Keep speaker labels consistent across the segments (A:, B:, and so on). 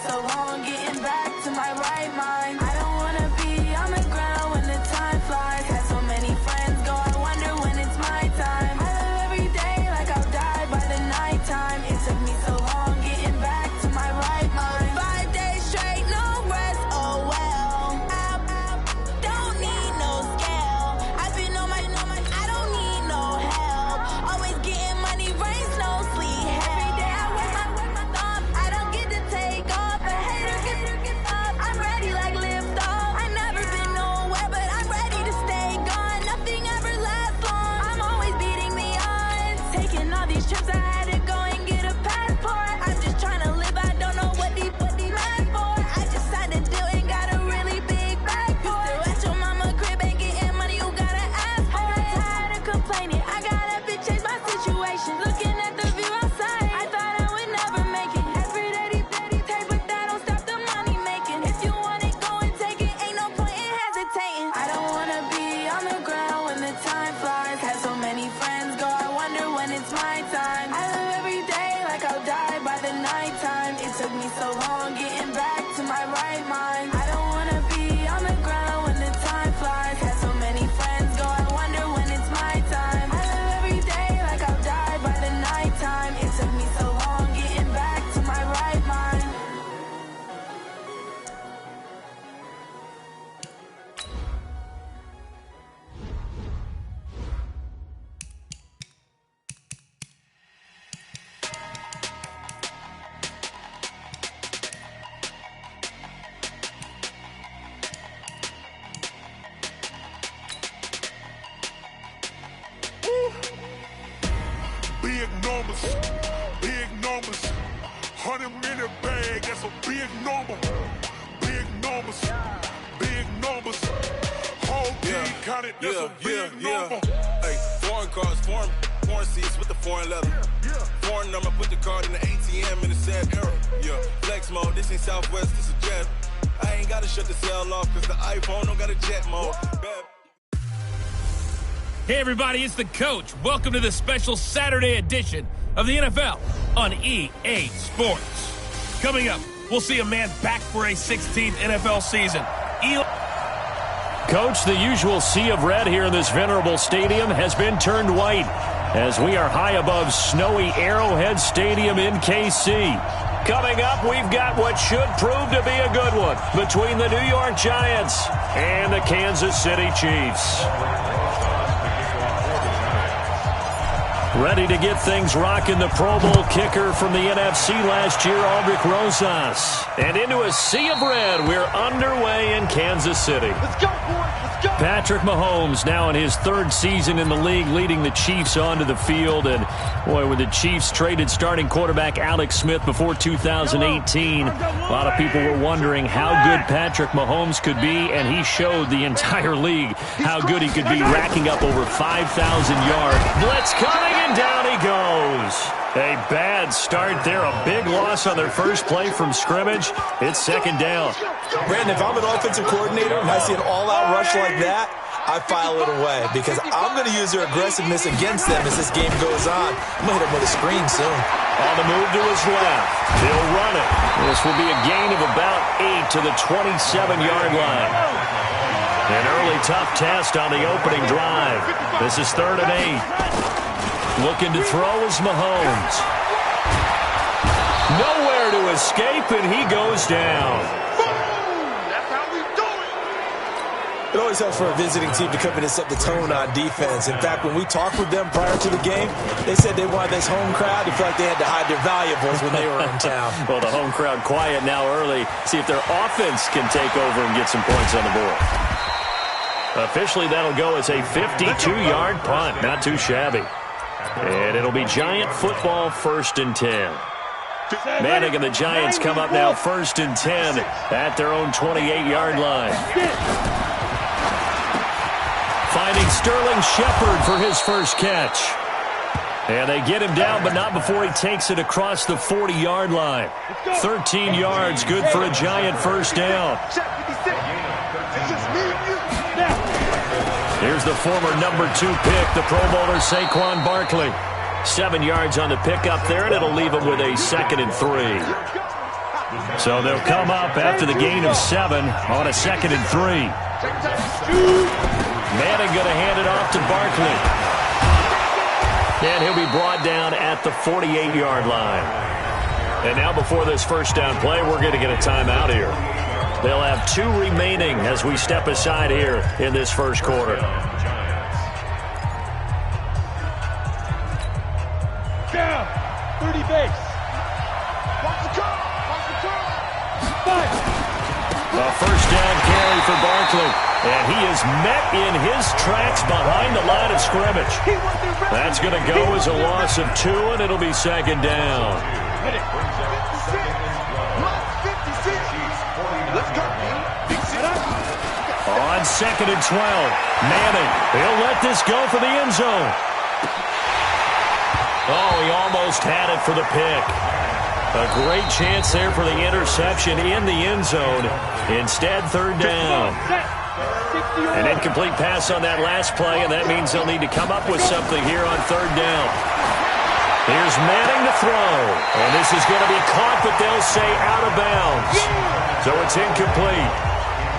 A: so long getting back to my right mind. I don't wanna be on the ground when the time flies. Had so many friends go, I wonder when it's my time. I live every day like I'll die by the nighttime. It took me so long getting back to my right mind. 5 days straight, no rest, oh well. Don't need no scale. I've been on my, I don't need no help. Always getting money, rains, no sleep. Every day I work my thumb. I don't get to take off. A hater gets up. I'm ready like lift off. I never been nowhere, but I'm ready to stay gone. Nothing ever lasts long. I'm always beating the odds. Taking all these trips, I had to go and get a passport. I'm just trying to live. I don't know what the mad for. I just signed a deal and got a really big bag for it. Still at your mama crib ain't getting money, you gotta ask for it. Tired of complaining, I gotta change my situation. Looking at the view outside, I thought I would never make it. Every day take, but that don't stop the money making. If you want it, go and take it. Ain't no point in hesitating. I don't wanna be on the ground when the time flies. Had so many friends go, I wonder when it's my time. I live every day like I'll die by the nighttime. It took me so long getting back to my right mind. I don't wanna be on the ground when the time flies. Had so many friends go, I wonder when it's my time. I live every day like I'll die by the nighttime. It took me so long getting back to my right mind.
B: Big numbers, 100-minute bag, that's a big number. Big numbers, whole team counted, that's a big number.
C: Hey, foreign cars, foreign seats with the foreign leather. Foreign number, put the card in the ATM in the sad era. Yeah, flex mode, this ain't Southwest, this a jet. I ain't gotta shut the cell off, cause the iPhone don't got a jet mode.
D: Hey everybody, it's the Coach. Welcome to the special Saturday edition of the NFL on EA Sports. Coming up, we'll see a man back for a 16th NFL season.
E: Coach, the usual sea of red here in this venerable stadium has been turned white as we are high above snowy Arrowhead Stadium in KC. Coming up, we've got what should prove to be a good one between the New York Giants and the Kansas City Chiefs. Ready to get things rocking, the Pro Bowl kicker from the NFC last year, Aldrich Rosas. And into a sea of red, we're underway in Kansas City.
F: Let's go, boys. Let's go.
E: Patrick Mahomes now in his third season in the league, leading the Chiefs onto the field. And, boy, when the Chiefs traded starting quarterback Alex Smith before 2018, a lot of people were wondering how good Patrick Mahomes could be, and he showed the entire league how good he could be, racking up over 5,000 yards. Blitz coming, and down he goes. A bad start there, a big loss on their first play from scrimmage. It's second down.
G: Brandon, if I'm an offensive coordinator and I see an all-out rush like that, I file it away because I'm going to use their aggressiveness against them as this game goes on. I'm going to hit him with a screen soon.
E: On the move to his left. He'll run it. This will be a gain of about 8 to the 27-yard line. An early tough test on the opening drive. This is 3rd and 8. Looking to throw is Mahomes. Nowhere to escape, and he goes down.
F: That's how we do it.
G: It always helps for a visiting team to come in and set the tone on defense. In fact, when we talked with them prior to the game, they said they wanted this home crowd to feel like they had to hide their valuables when they were in town.
E: Well, the home crowd quiet now early. See if their offense can take over and get some points on the board. Officially, that'll go as a 52-yard punt. Not too shabby. And it'll be Giant football, 1st and 10. Manning and the Giants come up now 1st and 10 at their own 28-yard line. Finding Sterling Shepard for his first catch. And they get him down, but not before he takes it across the 40-yard line. 13 yards, good for a Giant first down. Here's the former number 2 pick, the Pro Bowler Saquon Barkley. 7 yards on the pickup there, and it'll leave him with a 2nd and 3. So they'll come up after the gain of 7 on a 2nd and 3. Madden going to hand it off to Barkley. And he'll be brought down at the 48-yard line. And now before this first down play, we're going to get a timeout here. They'll have 2 remaining as we step aside here in this first quarter.
F: Down. 30 base. Watch the curve. Watch the curve.
E: A first down carry for Barkley. And he is met in his tracks behind the line of scrimmage. That's going to go as a loss of 2, and it'll be 2nd down. On 2nd and 12, Manning, he'll let this go for the end zone. Oh, he almost had it for the pick. A great chance there for the interception in the end zone. Instead, 3rd down. An incomplete pass on that last play, and that means they'll need to come up with something here on 3rd down. Here's Manning to throw, and this is going to be caught, but they'll say out of bounds. So it's incomplete.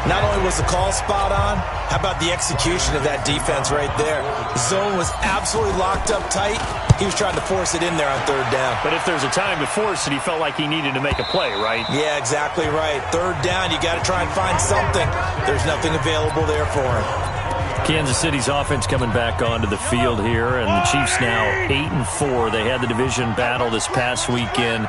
G: Not only was the call spot on, how about the execution of that defense right there? The zone was absolutely locked up tight. He was trying to force it in there on 3rd down.
E: But if there's a time to force it, he felt like he needed to make a play, right?
G: Yeah, exactly right. 3rd down, you got to try and find something. There's nothing available there for him.
E: Kansas City's offense coming back onto the field here, and the Chiefs now 8-4. They had the division battle this past weekend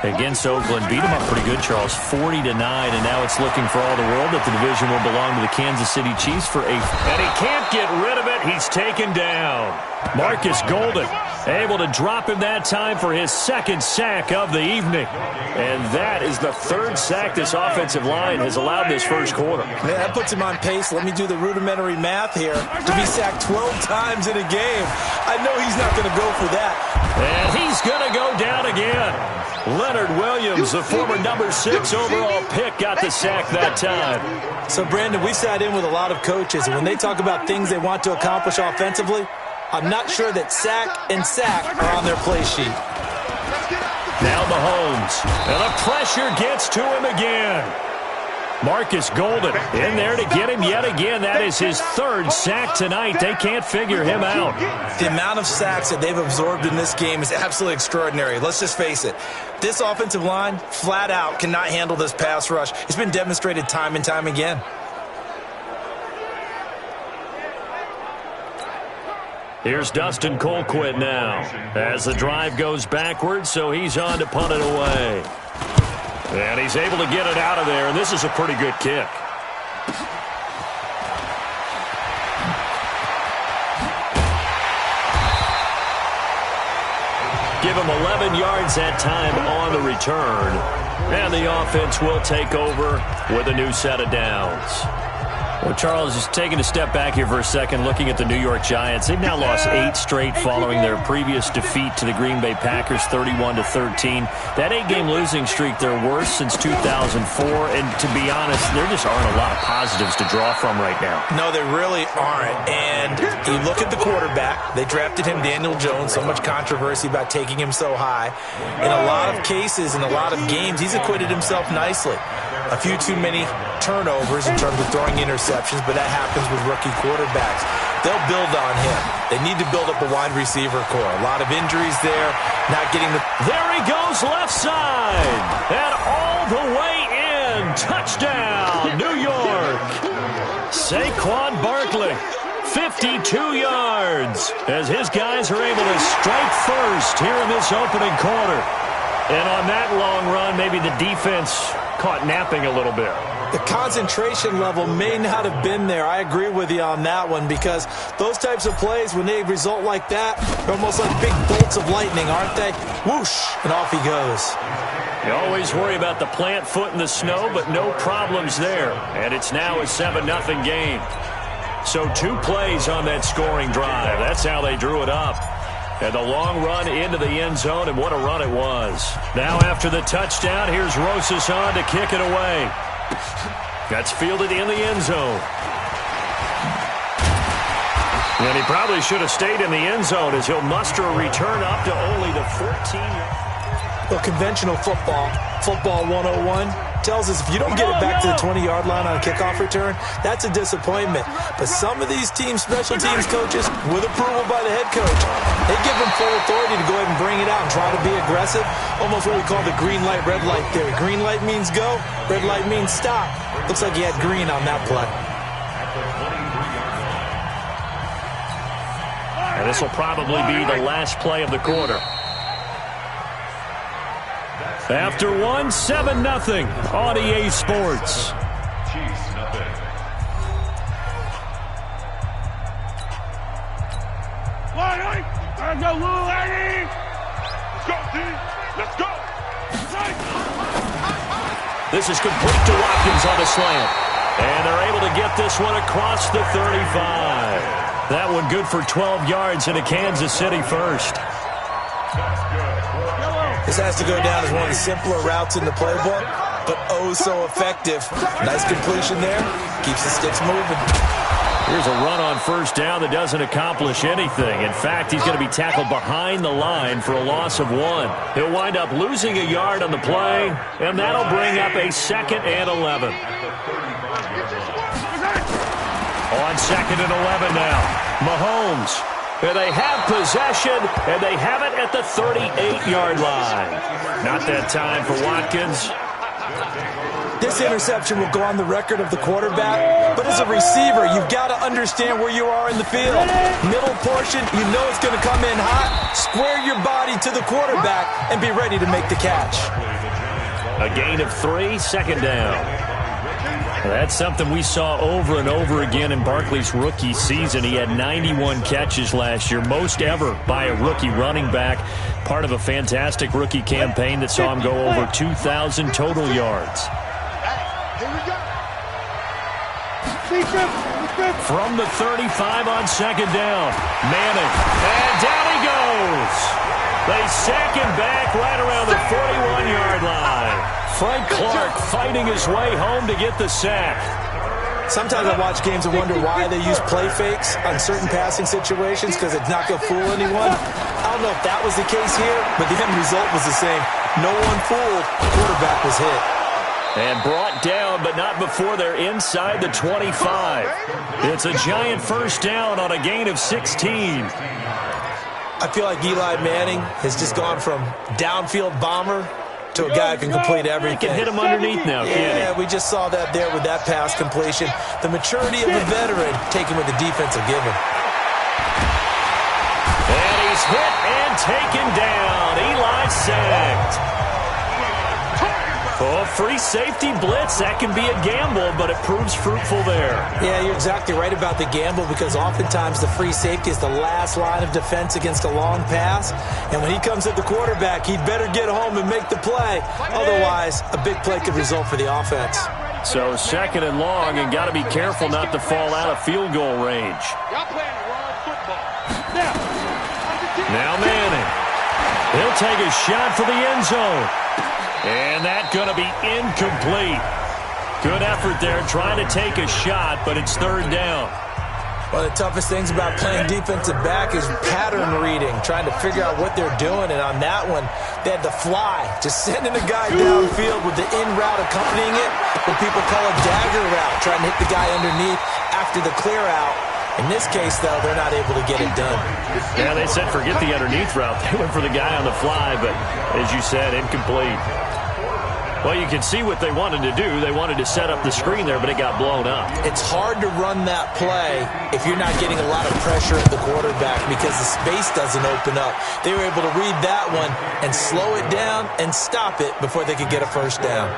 E: against Oakland. Beat them up pretty good, Charles, 40-9, and now it's looking for all the world that the division will belong to the Kansas City Chiefs for 8th. And he can't get rid of it. He's taken down. Marcus Golden able to drop him that time for his 2nd sack of the evening. And that is the 3rd sack this offensive line has allowed this first quarter.
G: Man, that puts him on pace. Let me do the rudimentary math here. To be sacked 12 times in a game. I know he's not going to go for that.
E: And he's going to go down again. Leonard Williams, the former number 6 overall pick, got the sack that time.
G: So, Brandon, we sat in with a lot of coaches, and when they talk about things they want to accomplish offensively, I'm not sure that sack and sack are on their play sheet.
E: Now Mahomes, and the pressure gets to him again. Marcus Golden in there to get him yet again. That is his 3rd sack tonight. They can't figure him out.
G: The amount of sacks that they've absorbed in this game is absolutely extraordinary. Let's just face it. This offensive line, flat out, cannot handle this pass rush. It's been demonstrated time and time again.
E: Here's Dustin Colquitt now as the drive goes backwards, so he's on to punt it away. And he's able to get it out of there, and this is a pretty good kick. Give him 11 yards that time on the return. And the offense will take over with a new set of downs. Well, Charles, just taking a step back here for a second, looking at the New York Giants. They've now lost 8 straight following their previous defeat to the Green Bay Packers, 31-13. That 8-game losing streak, their worst since 2004. And to be honest, there just aren't a lot of positives to draw from right now.
G: No, they really aren't. And you look at the quarterback. They drafted him, Daniel Jones. So much controversy about taking him so high. In a lot of cases, in a lot of games, he's acquitted himself nicely. A few too many turnovers in terms of throwing interceptions, but that happens with rookie quarterbacks. They'll build on him. They need to build up a wide receiver core. A lot of injuries there, not getting the...
E: There he goes left side, and all the way in. Touchdown, New York. Saquon Barkley, 52 yards, as his guys are able to strike first here in this opening quarter. And on that long run, maybe the defense caught napping a little bit.
G: The concentration level may not have been there. I agree with you on that one, because those types of plays, when they result like that, they're almost like big bolts of lightning, aren't they? Whoosh, and off he goes.
E: You always worry about the plant foot in the snow, but no problems there. And it's now a 7-0 game. So 2 plays on that scoring drive. That's how they drew it up. And the long run into the end zone, and what a run it was. Now after the touchdown, here's Rosas on to kick it away. That's fielded in the end zone. And he probably should have stayed in the end zone, as he'll muster a return up to only the 14.
G: Well, conventional football 101, tells us if you don't get it back to the 20-yard line on a kickoff return, that's a disappointment. But some of these special teams coaches, with approval by the head coach, they give them full authority to go ahead and bring it out and try to be aggressive. Almost what we call the green light, red light theory. Green light means go, red light means stop. Looks like he had green on that play.
E: And this will probably be the last play of the quarter. After 1, 7-0 on EA Sports. This is complete to Watkins on the slant. And they're able to get this one across the 35. That one good for 12 yards and a Kansas City first.
G: This has to go down as one of the simpler routes in the playbook, but oh so effective. Nice completion there. Keeps the sticks moving.
E: Here's a run on first down that doesn't accomplish anything. In fact, he's going to be tackled behind the line for a loss of 1. He'll wind up losing a yard on the play, and that'll bring up a 2nd and 11. On 2nd and 11 now, Mahomes. And they have possession, and they have it at the 38-yard line. Not that time for Watkins.
G: This interception will go on the record of the quarterback, but as a receiver, you've got to understand where you are in the field. Middle portion, you know it's going to come in hot. Square your body to the quarterback and be ready to make the catch.
E: A gain of 3, 2nd down. That's something we saw over and over again in Barkley's rookie season. He had 91 catches last year, most ever by a rookie running back. Part of a fantastic rookie campaign that saw him go over 2,000 total yards. From the 35 on 2nd down, Manning, and down he goes. They sack him back right around the 41-yard line. Frank Clark fighting his way home to get the sack.
G: Sometimes I watch games and wonder why they use play fakes on certain passing situations, because it's not going to fool anyone. I don't know if that was the case here, but the end result was the same. No one fooled. The quarterback was hit.
E: And brought down, but not before they're inside the 25. It's a giant first down on a gain of 16.
G: I feel like Eli Manning has just gone from downfield bomber to a guy who can complete everything.
E: He can hit him underneath now, can't he?
G: Yeah, we just saw that there with that pass completion. The maturity of a veteran taken with the defense will give him.
E: And he's hit and taken down. Eli sacked. Oh, free safety blitz, that can be a gamble, but it proves fruitful there.
G: Yeah, you're exactly right about the gamble, because oftentimes the free safety is the last line of defense against a long pass. And when he comes at the quarterback, he'd better get home and make the play. Otherwise, a big play could result for the offense.
E: So 2nd and long, and got to be careful not to fall out of field goal range. Now Manning. He'll take a shot for the end zone. And that's going to be incomplete. Good effort there, trying to take a shot, but it's 3rd down.
G: One of the toughest things about playing defensive back is pattern reading, trying to figure out what they're doing. And on that one, they had to fly, just sending a guy downfield with the in route accompanying it, what people call a dagger route, trying to hit the guy underneath after the clear out. In this case, though, they're not able to get it done.
E: Yeah, they said forget the underneath route. They went for the guy on the fly, but as you said, incomplete. Well, you can see what they wanted to do. They wanted to set up the screen there, but it got blown up.
G: It's hard to run that play if you're not getting a lot of pressure at the quarterback, because the space doesn't open up. They were able to read that one and slow it down and stop it before they could get a first down.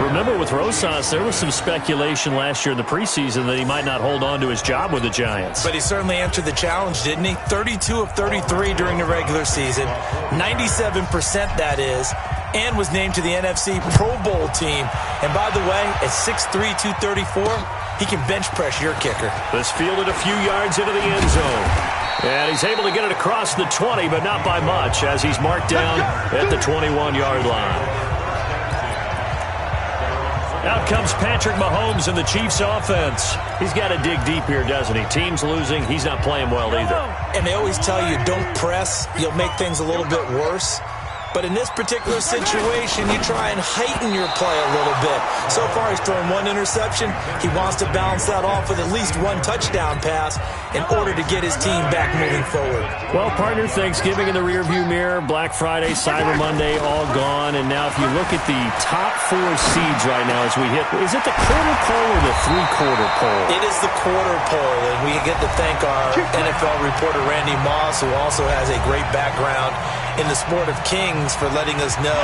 E: Remember, with Rosas, there was some speculation last year in the preseason that he might not hold on to his job with the Giants.
G: But he certainly answered the challenge, didn't he? 32 of 33 during the regular season, 97% that is, and was named to the NFC Pro Bowl team. And by the way, at 6'3", 234, he can bench press your kicker.
E: This fielded a few yards into the end zone. And he's able to get it across the 20, but not by much, as he's marked down at the 21-yard line. Out comes Patrick Mahomes in the Chiefs offense. He's got to dig deep here, doesn't he? Team's losing. He's not playing well either.
G: And they always tell you, don't press. You'll make things a little bit worse. But in this particular situation, you try and heighten your play a little bit. So far, he's thrown one interception. He wants to balance that off with at least one touchdown pass in order to get his team back moving forward.
E: Well, partner, Thanksgiving in the rearview mirror, Black Friday, Cyber Monday, all gone. And now if you look at the top 4 seeds right now as we hit, is it the quarter poll or the three-quarter poll?
G: It is the quarter poll, and we get to thank our NFL reporter, Randy Moss, who also has a great background in the sport of kings, for letting us know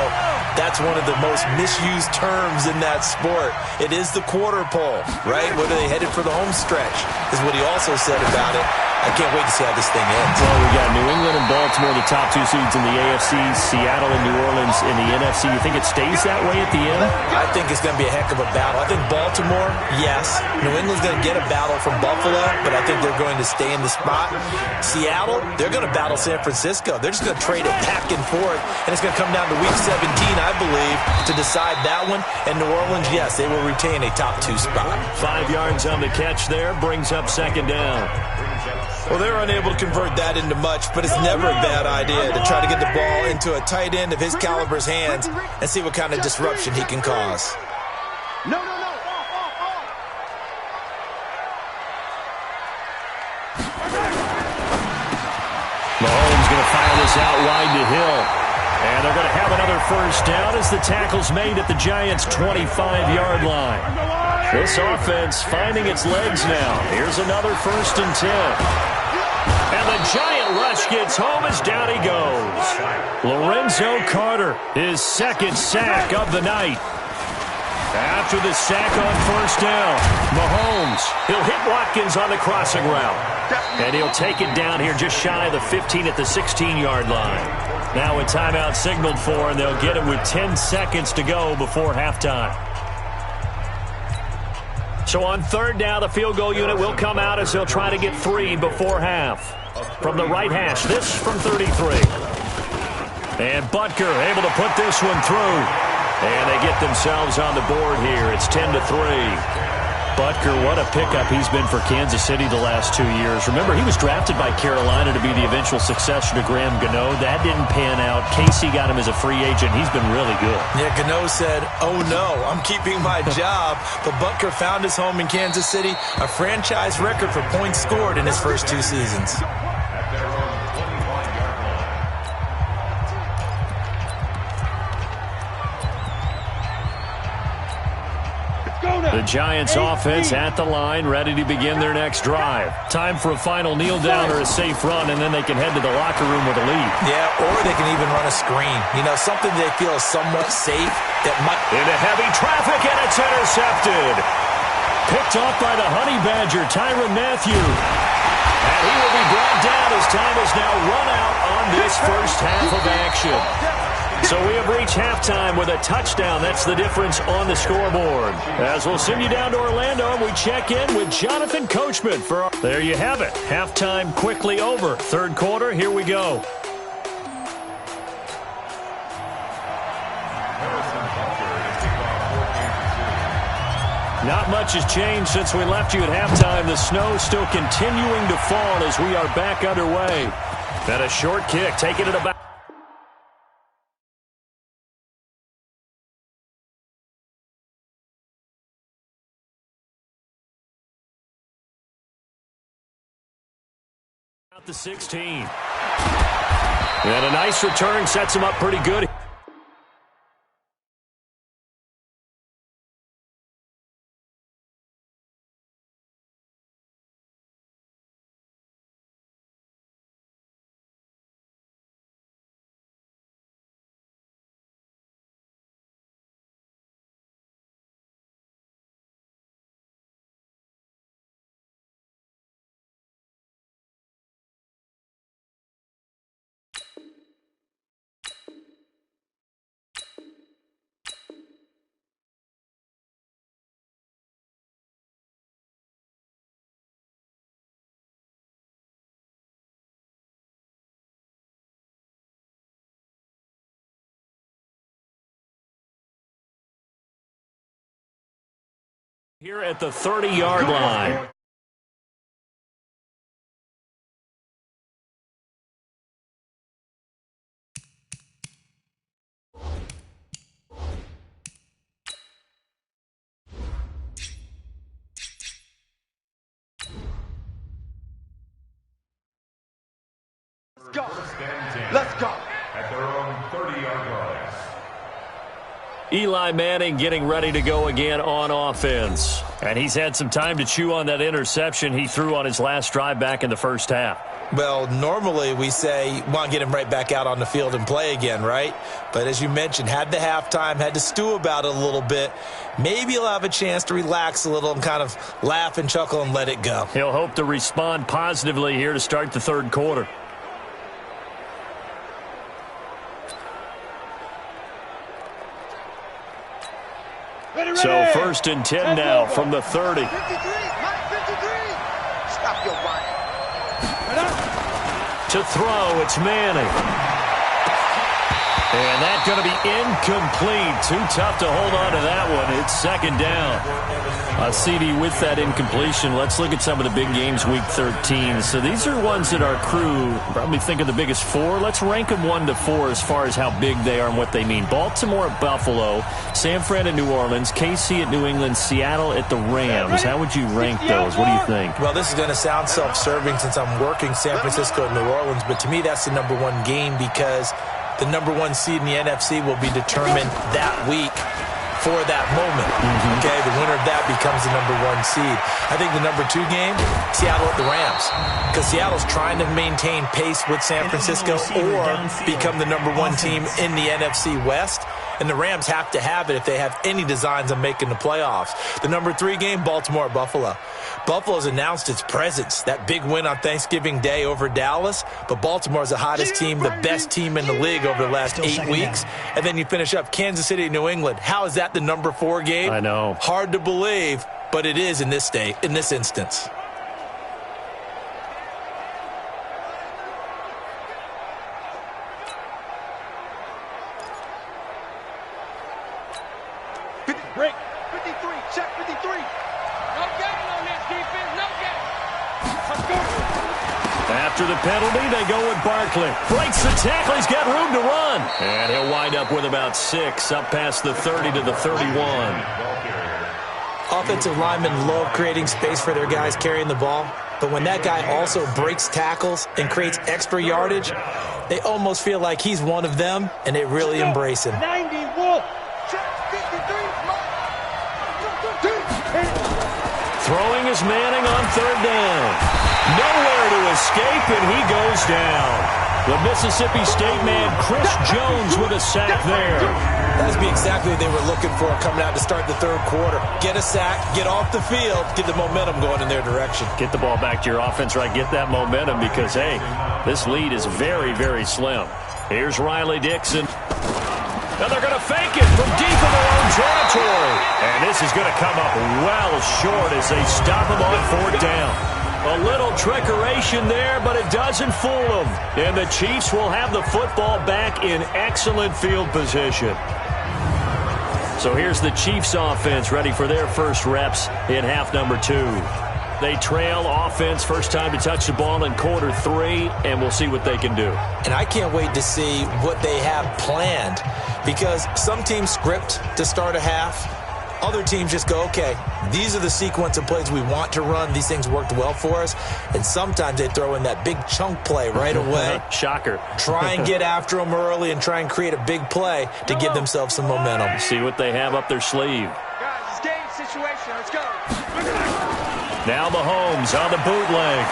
G: that's one of the most misused terms in that sport. It is the quarter pole, right? What are they headed for the home stretch, is what he also said about it. I can't wait to see how this thing ends.
E: Well, we got New England and Baltimore, the top 2 seeds in the AFC, Seattle and New Orleans in the NFC. You think it stays that way at the end?
G: I think it's going to be a heck of a battle. I think Baltimore, yes. New England's going to get a battle from Buffalo, but I think they're going to stay in the spot. Seattle, they're going to battle San Francisco. They're just going to trade it back and forth, and it's going to come down to Week 17, I believe, to decide that one. And New Orleans, yes, they will retain a top 2 spot.
E: 5 yards on the catch there, brings up second down.
G: Well, they're unable to convert that into much, but it's never a bad idea to try to get the ball into a tight end of his caliber's hands and see what kind of disruption he can cause.
F: No.
E: Mahomes going to fire this out wide to Hill. And they're going to have another first down as the tackle's made at the Giants' 25-yard line. This offense finding its legs now. Here's another 1st and 10. And the giant rush gets home as down he goes. Lorenzo Carter, his 2nd sack of the night. After the sack on 1st down, Mahomes, he'll hit Watkins on the crossing route. And he'll take it down here just shy of the 15 at the 16-yard line. Now a timeout signaled for, and they'll get it with 10 seconds to go before halftime. So on 3rd down, the field goal unit will come out as they'll try to get 3 before half. From the right hash, this from 33. And Butker able to put this one through. And they get themselves on the board here. It's 10-3. Butker, what a pickup he's been for Kansas City the last 2 years. Remember, he was drafted by Carolina to be the eventual successor to Graham Gano. That didn't pan out. Casey got him as a free agent. He's been really good.
G: Yeah, Gano said, oh no, I'm keeping my job. But Butker found his home in Kansas City, a franchise record for points scored in his first 2 seasons.
E: The Giants offense at the line, ready to begin their next drive. Time for a final kneel down or a safe run, and then they can head to the locker room with a lead.
G: Yeah, or they can even run a screen. You know, something they feel is somewhat safe that might...
E: Into heavy traffic, and it's intercepted. Picked off by the Honey Badger, Tyrann Mathieu. And he will be brought down as time is now run out on this first half of action. So we have reached halftime with a touchdown. That's the difference on the scoreboard. As we'll send you down to Orlando, and we check in with Jonathan Coachman. There you have it. Halftime quickly over. 3rd quarter, here we go. Not much has changed since we left you at halftime. The snow still continuing to fall as we are back underway. And a short kick, taking it about. The 16. And a nice return sets him up pretty good. Here at the 30-yard line.
F: go. Let's go.
B: At their own 30-yard line.
E: Eli Manning getting ready to go again on offense. And he's had some time to chew on that interception he threw on his last drive back in the first half.
G: Well, normally we say want to get him right back out on the field and play again, right? But as you mentioned, had the halftime, had to stew about it a little bit. Maybe he'll have a chance to relax a little and kind of laugh and chuckle and let it go.
E: He'll hope to respond positively here to start the third quarter. So first and 10 now from the 30.
F: 53, Mike 53. Stop your whining.
E: To throw, it's Manning. And that's going to be incomplete. Too tough to hold on to that one. It's second down. CD, with that incompletion, let's look at some of the big games week 13. So these are ones that our crew probably think of the biggest four. Let's rank them 1 to 4 as far as how big they are and what they mean. Baltimore at Buffalo, San Fran at New Orleans, KC at New England, Seattle at the Rams. How would you rank those? What do you think?
G: Well, this is going to sound self-serving since I'm working San Francisco and New Orleans, but to me that's the number one game because the number one seed in the NFC will be determined that week for that moment. Okay, the winner of that becomes the number one seed. I think the number 2 game, Seattle at the Rams, because Seattle's trying to maintain pace with San Francisco or become the number 1 team in the NFC West. And the Rams have to have it if they have any designs on making the playoffs. The number 3 game, Baltimore at Buffalo. Buffalo's announced its presence, that big win on Thanksgiving Day over Dallas. But Baltimore's the hottest team, the best team in the league over the last 8 weeks. And then you finish up Kansas City, New England. How is that the number 4 game?
E: I know.
G: Hard to believe, but it is in this instance.
F: Break. 53. Check 53. No gain on this defense. No gain. Let's go.
E: After the penalty, they go with Barkley. Breaks the tackle. He's got room to run. And he'll wind up with about 6 up past the 30 to the 31.
G: Offensive linemen love creating space for their guys carrying the ball. But when that guy also breaks tackles and creates extra yardage, they almost feel like he's one of them, and they really embrace him.
F: 91.
E: Throwing is Manning on third down. Nowhere to escape, and he goes down. The Mississippi State man, Chris Jones, with a sack there.
G: That would be exactly what they were looking for coming out to start the third quarter. Get a sack, get off the field, get the momentum going in their direction.
E: Get the ball back to your offense, right? Get that momentum because, hey, this lead is very, very slim. Here's Riley Dixon. Now they're going to fake it from deep in their own territory. And this is going to come up well short as they stop him on fourth down. A little trickeration there, but it doesn't fool them. And the Chiefs will have the football back in excellent field position. So here's the Chiefs offense ready for their first reps in half number 2. They trail offense, first time to touch the ball in quarter 3, and we'll see what they can do.
G: And I can't wait to see what they have planned because some teams script to start a half. Other teams just go, okay, these are the sequence of plays we want to run. These things worked well for us. And sometimes they throw in that big chunk play right away.
E: Shocker.
G: Try and get after them early and try and create a big play to give themselves some momentum.
E: See what they have up their sleeve.
F: Guys, it's game situation. Let's go.
E: Now Mahomes on the bootleg.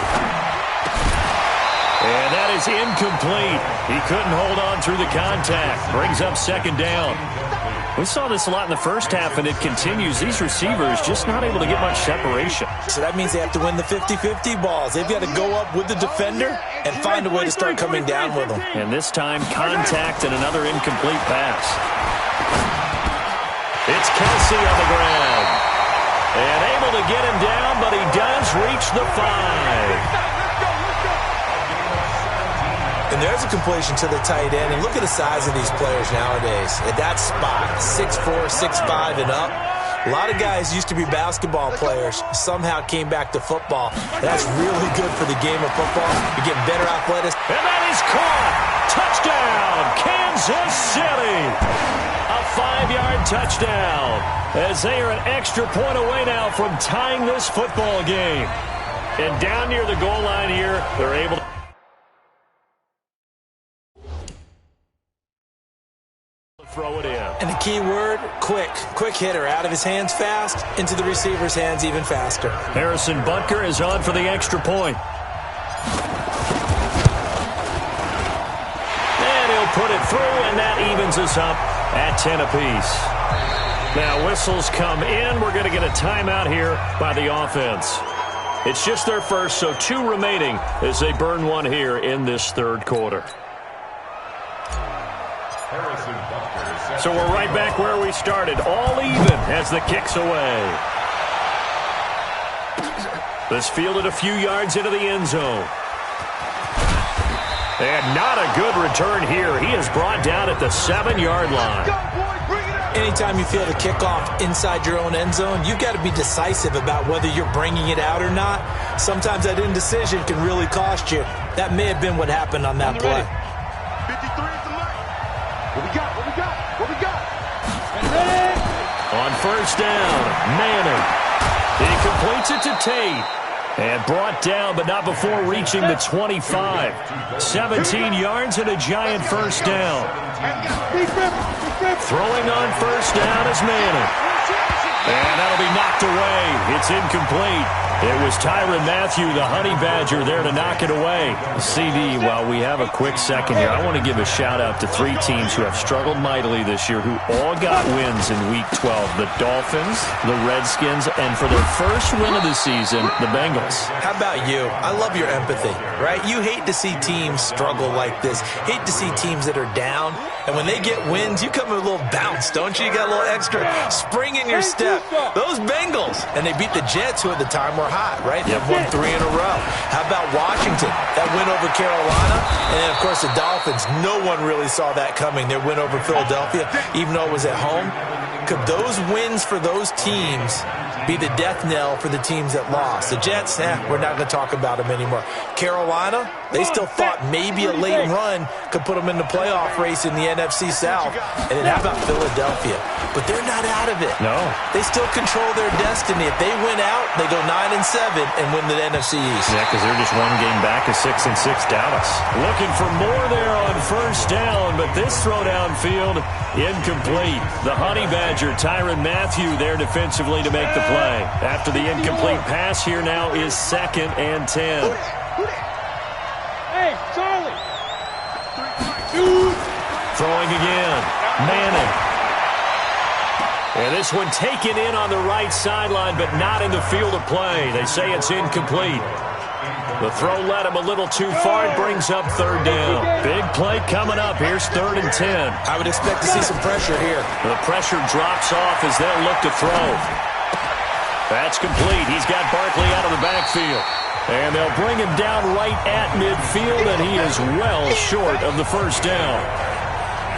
E: And that is incomplete. He couldn't hold on through the contact. Brings up second down. We saw this a lot in the first half, and it continues. These receivers just not able to get much separation.
G: So that means they have to win the 50-50 balls. They've got to go up with the defender and find a way to start coming down with them.
E: And this time, contact and another incomplete pass. It's Kelsey on the ground. And able to get him down, but he does reach the 5.
G: And there's a completion to the tight end. And look at the size of these players nowadays. At that spot, 6'4", 6'5", and up. A lot of guys used to be basketball players, somehow came back to football. That's really good for the game of football. You're getting better athletics.
E: And that is caught. Touchdown, Kansas City. A 5-yard touchdown. As they are an extra point away now from tying this football game. And down near the goal line here, they're able to
G: key word, quick. Quick hitter, out of his hands fast, into the receiver's hands even faster.
E: Harrison Butker is on for the extra point. And he'll put it through, and that evens us up at 10 apiece. Now whistles come in. We're going to get a timeout here by the offense. It's just their first, so 2 remaining as they burn one here in this third quarter. So we're right back where we started, all even as the kick's away. This fielded a few yards into the end zone. And not a good return here. He is brought down at the 7-yard line.
G: Anytime you feel the kickoff inside your own end zone, you've got to be decisive about whether you're bringing it out or not. Sometimes that indecision can really cost you. That may have been what happened on that play.
F: 53 is the mark. What we got?
E: On first down, Manning. He completes it to Tate. And brought down, but not before reaching the 25. 17 yards and a giant first down. Throwing on first down is Manning. And that'll be knocked away. It's incomplete. It was Tyrann Mathieu, the Honey Badger, there to knock it away. CD, while we have a quick second here, I want to give a shout-out to 3 teams who have struggled mightily this year, who all got wins in Week 12. The Dolphins, the Redskins, and for their first win of the season, the Bengals.
G: How about you? I love your empathy, right? You hate to see teams struggle like this. Hate to see teams that are down. And when they get wins, you come with a little bounce, don't you? You got a little extra spring in your step. Those Bengals, and they beat the Jets, who at the time were hot, right? They've won 3 in a row. How about Washington? That win over Carolina. And then, of course, the Dolphins. No one really saw that coming. Their win over Philadelphia, even though it was at home. Could those wins for those teams be the death knell for the teams that lost? The Jets, we're not going to talk about them anymore. Carolina, they still thought maybe a late run could put them in the playoff race in the NFC South. And then how about Philadelphia? But they're not out of it.
E: No.
G: They still control their destiny. If they win out, they go 9-7 and win the NFC East.
E: Yeah, because they're just one game back of 6-6 Dallas. Looking for more there on first down, but this throw downfield, incomplete. The Honey Badger, Tyrann Mathieu, there defensively to make the play. After the incomplete pass, here now is 2nd and 10.
F: Hey, Charlie.
E: Throwing again. Manning. And this one taken in on the right sideline, but not in the field of play. They say it's incomplete. The throw led him a little too far. It brings up 3rd down. Big play coming up. Here's 3rd and 10.
G: I would expect to see some pressure here.
E: The pressure drops off as they'll look to throw. That's complete. He's got Barkley out of the backfield. And they'll bring him down right at midfield, and he is well short of the first down.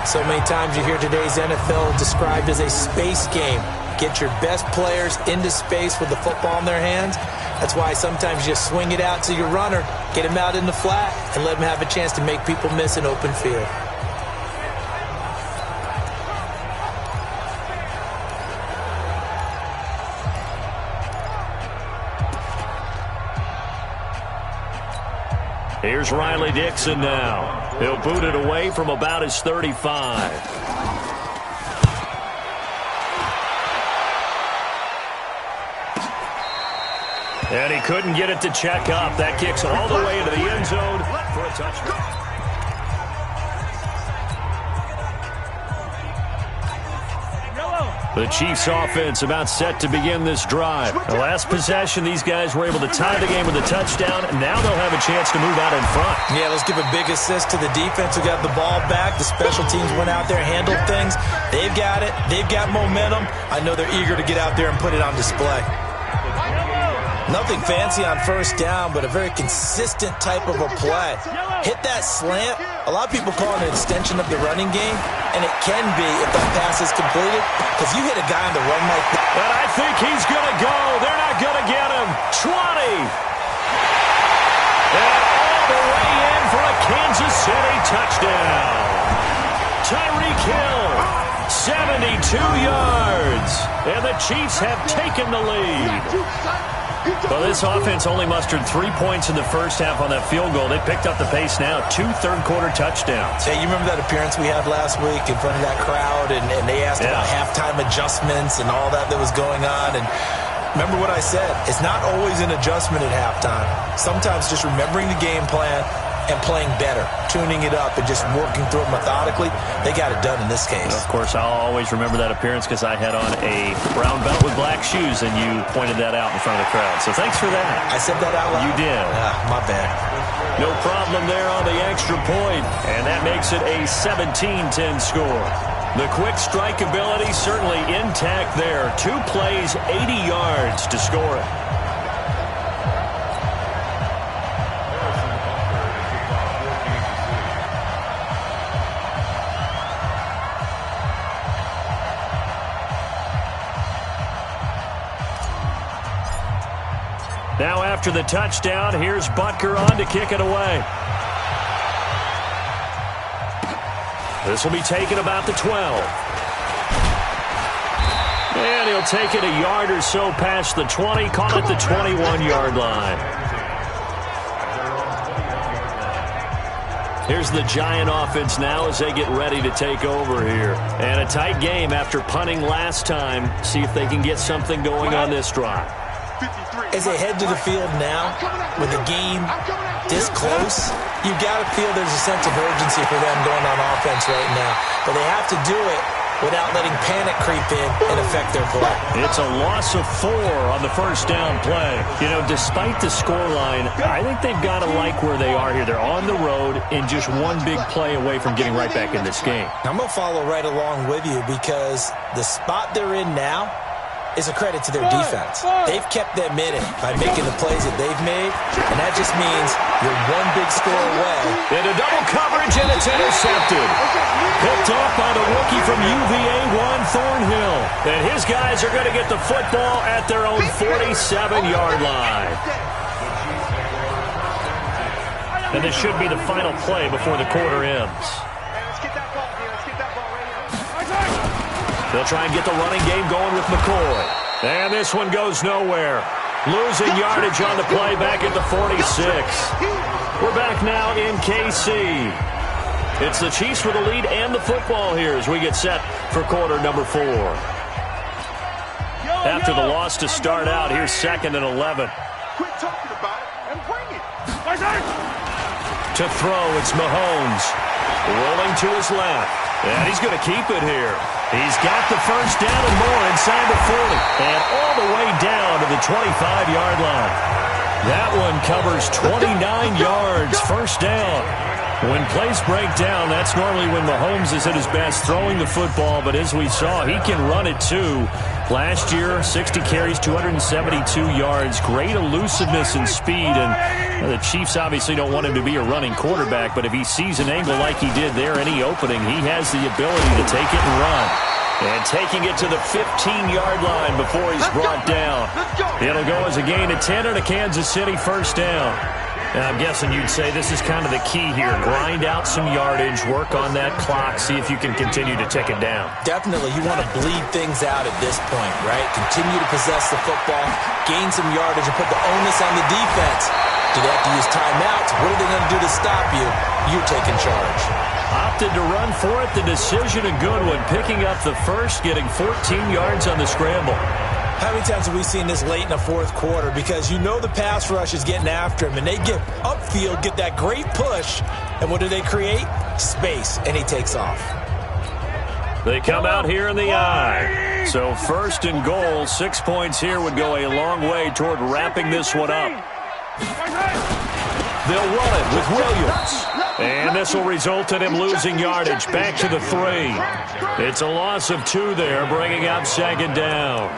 G: So many times you hear today's NFL described as a space game. Get your best players into space with the football in their hands. That's why sometimes you just swing it out to your runner, get him out in the flat, and let him have a chance to make people miss an open field.
E: Here's Riley Dixon now. He'll boot it away from about his 35. And he couldn't get it to check up. That kicks all the way into the end zone for a touchdown. The Chiefs offense about set to begin this drive. The last possession, these guys were able to tie the game with a touchdown, and now they'll have a chance to move out in front.
G: Yeah, let's give a big assist to the defense who got the ball back. The special teams went out there, handled things. They've got it. They've got momentum. I know they're eager to get out there and put it on display. Nothing fancy on first down, but a very consistent type of a play. Hit that slant. A lot of people call it an extension of the running game, and it can be if that pass is completed, because you hit a guy on the run like that.
E: But I think he's going to go. They're not going to get him. 20. And all the way in for a Kansas City touchdown. Tyreek Hill, 72 yards. And the Chiefs have taken the lead. Well, this offense only mustered 3 points in the first half on that field goal. They picked up the pace now. 2 third-quarter touchdowns.
G: Hey, you remember that appearance we had last week in front of that crowd, and they asked about halftime adjustments and all that was going on, and remember what I said. It's not always an adjustment at halftime. Sometimes just remembering the game plan and playing better, tuning it up and just working through it methodically. They got it done in this case.
E: And of course, I'll always remember that appearance because I had on a brown belt with black shoes, and you pointed that out in front of the crowd. So thanks for that.
G: I said that out loud?
E: You did.
G: My bad.
E: No problem there on the extra point, and that makes it a 17-10 score. The quick strike ability certainly intact there. 2 plays, 80 yards to score it. Now after the touchdown, here's Butker on to kick it away. This will be taken about the 12. And he'll take it a yard or so past the 20, call it the 21-yard line. Here's the Giant offense now as they get ready to take over here. And a tight game after punting last time. See if they can get something going on this drive.
G: As they head to the field now, with the game this close, you've got to feel there's a sense of urgency for them going on offense right now. But they have to do it without letting panic creep in and affect their play.
E: It's a loss of 4 on the first down play. You know, despite the scoreline, I think they've got to like where they are here. They're on the road and just one big play away from getting right back in this game.
G: I'm going to follow right along with you because the spot they're in now is a credit to their defense. They've kept them in it by making the plays that they've made, and that just means you're one big score away.
E: Into double coverage, and it's intercepted. Picked off by the rookie from UVA, Juan Thornhill. And his guys are going to get the football at their own 47-yard line. And this should be the final play before the quarter ends. They'll try and get the running game going with McCoy. And this one goes nowhere. Losing yardage on the play back at the 46. We're back now in KC. It's the Chiefs with the lead and the football here as we get set for quarter number 4. After the loss to start out, here's 2nd and 11.
B: Quit talking about it and bring it.
E: To throw, it's Mahomes. Rolling to his left. And he's going to keep it here. He's got the first down and more inside the 40. And all the way down to the 25-yard line. That one covers 29 yards. First down. When plays break down, that's normally when Mahomes is at his best throwing the football. But as we saw, he can run it too. Last year, 60 carries, 272 yards. Great elusiveness and speed. And the Chiefs obviously don't want him to be a running quarterback. But if he sees an angle like he did there, any opening, he has the ability to take it and run. And taking it to the 15-yard line before he's brought down. It'll go as a gain of 10 and a Kansas City first down. Now, I'm guessing you'd say this is kind of the key here. Grind out some yardage, work on that clock, see if you can continue to tick it down.
G: Definitely. You want to bleed things out at this point, right? Continue to possess the football, gain some yardage, and put the onus on the defense. Do they have to use timeouts? What are they going to do to stop you? You're taking charge.
E: Opted to run for it. The decision a good one. Picking up the first, getting 14 yards on the scramble.
G: How many times have we seen this late in the fourth quarter? Because you know the pass rush is getting after him, and they get upfield, get that great push, and what do they create? Space, and he takes off.
E: They come out here in the eye. So 1st and goal, 6 points here would go a long way toward wrapping this one up. They'll run it with Williams. And this will result in him losing yardage back to the 3. It's a loss of 2 there, bringing up 2nd down.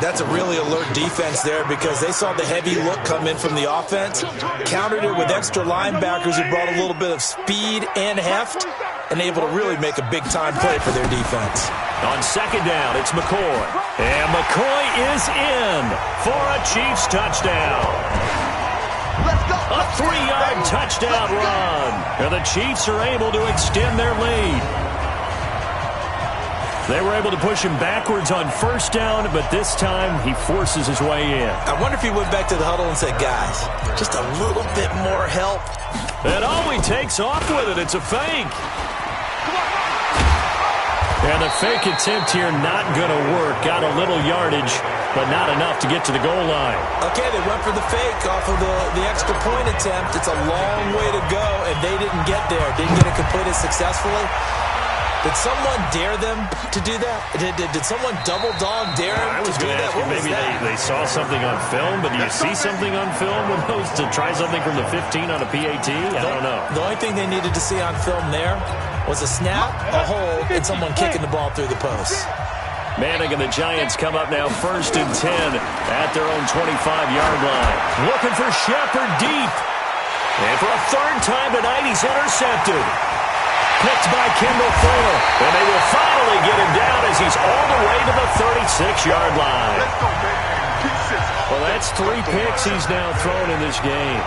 G: That's a really alert defense there because they saw the heavy look come in from the offense, countered it with extra linebackers who brought a little bit of speed and heft, and able to really make a big-time play for their defense.
E: On 2nd down, it's McCoy. And McCoy is in for a Chiefs touchdown. A 3-yard touchdown run. And the Chiefs are able to extend their lead. They were able to push him backwards on first down, but this time he forces his way in.
G: I wonder if he went back to the huddle and said, guys, just a little bit more help.
E: And Alway takes off with it. It's a fake. And the fake attempt here not going to work. Got a little yardage, but not enough to get to the goal line.
G: Okay, they went for the fake off of the extra point attempt. It's a long way to go, and they didn't get there. Didn't get it completed successfully. Did someone dare them to do that? Did someone double dog dare them
E: I was
G: to do
E: going to
G: that?
E: ask you, maybe they saw something on film, but do you see something on film with those to try something from the 15 on a PAT? I don't know.
G: The only thing they needed to see on film there was a snap, a hold, and someone kicking the ball through the post.
E: Manning and the Giants come up now 1st and 10 at their own 25-yard line. Looking for Shepard deep. And for a third time tonight, he's intercepted. Picked by Kendall Fuller. And they will finally get him down as he's all the way to the 36-yard line. Well, that's 3 picks he's now thrown in this game.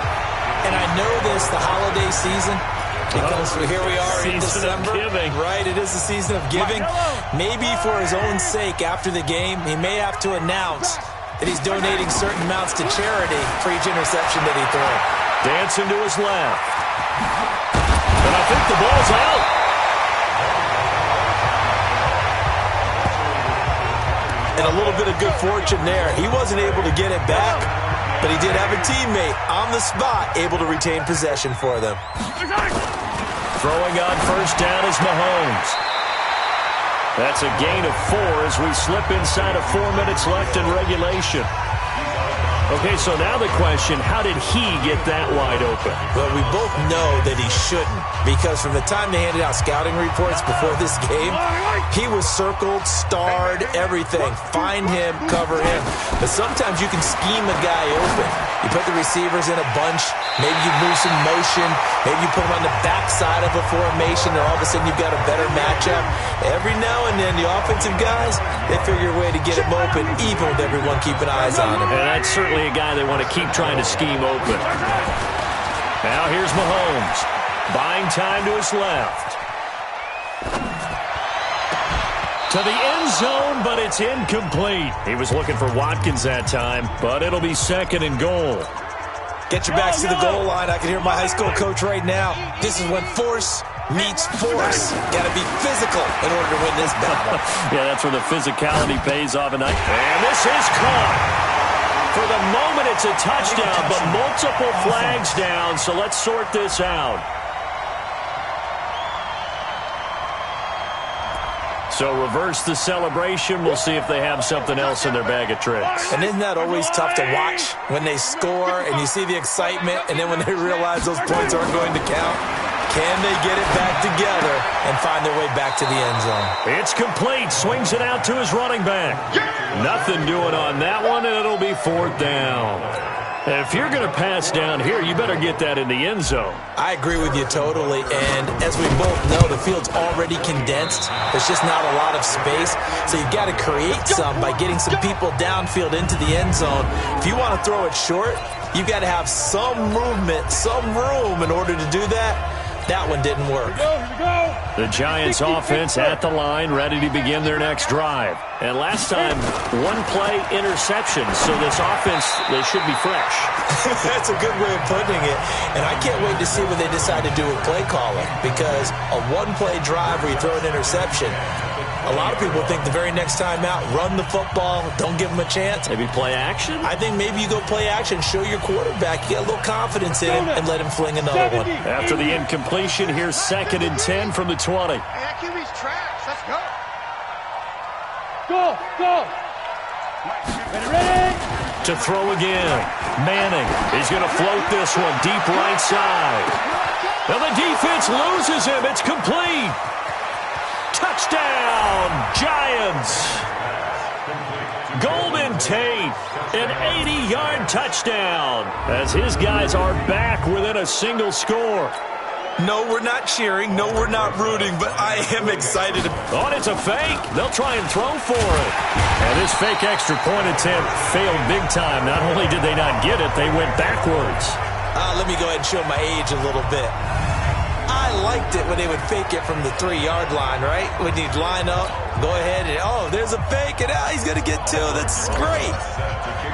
G: And I know this, the holiday season, because here we are in December. Right, it is the season of giving. Maybe for his own sake after the game, he may have to announce that he's donating certain amounts to charity for each interception that he throws.
E: Dancing to his left. And I think the ball's out.
G: And a little bit of good fortune there. He wasn't able to get it back, but he did have a teammate on the spot able to retain possession for them.
E: Throwing on first down is Mahomes. That's a gain of 4 as we slip inside of 4 minutes left in regulation. Okay, so now the question, how did he get that wide open?
G: Well, we both know that he shouldn't, because from the time they handed out scouting reports before this game, he was circled, starred, everything. Find him, cover him. But sometimes you can scheme a guy open. You put the receivers in a bunch, maybe you move some motion, maybe you put them on the backside of a formation, and all of a sudden you've got a better matchup. Every now and then, the offensive guys, they figure a way to get him open, even with everyone keeping eyes on him.
E: And that's certainly a guy they want to keep trying to scheme open. Now here's Mahomes. Buying time to his left. To the end zone, but it's incomplete. He was looking for Watkins that time, but it'll be 2nd and goal.
G: Get your backs to the goal line. I can hear my high school coach right now. This is when force meets force. Got to be physical in order to win this battle.
E: Yeah, that's where the physicality pays off. And this is caught. For the moment, it's a touchdown, but multiple flags down, so let's sort this out. So reverse the celebration. We'll see if they have something else in their bag of tricks.
G: And isn't that always tough to watch when they score and you see the excitement, and then when they realize those points aren't going to count? Can they get it back together and find their way back to the end zone?
E: It's complete. Swings it out to his running back. Nothing doing on that one, and it'll be 4th down. If you're going to pass down here, you better get that in the end zone.
G: I agree with you totally, and as we both know, the field's already condensed. There's just not a lot of space, so you've got to create some by getting some people downfield into the end zone. If you want to throw it short, you've got to have some movement, some room in order to do that. That one didn't work.
E: The Giants offense at the line, ready to begin their next drive. And last time, 1-play interception, so this offense, they should be fresh.
G: That's a good way of putting it. And I can't wait to see what they decide to do with play calling, because a 1-play drive where you throw an interception, a lot of people think the very next time out, run the football, don't give them a chance.
E: Maybe play action?
G: I think maybe you go play action, show your quarterback, you got a little confidence in him, and let him fling another one.
E: After the incompletion, here's 2nd and 10 from the 20.
F: Hey, that QB's trash. Let's go. Go. Ready?
E: To throw again. Manning is going to float this one deep right side. Now the defense loses him. It's complete. Touchdown, Giants. Golden Tate, an 80-yard touchdown, as his guys are back within a single score.
G: No, we're not cheering. No, we're not rooting, but I am excited.
E: Oh, it's a fake. They'll try and throw for it. And this fake extra point attempt failed big time. Not only did they not get it, they went backwards.
G: Let me go ahead and show my age a little bit. I liked it when they would fake it from the 3-yard line, right? When you'd line up, go ahead, and, oh, there's a fake, and he's going to get 2. That's great.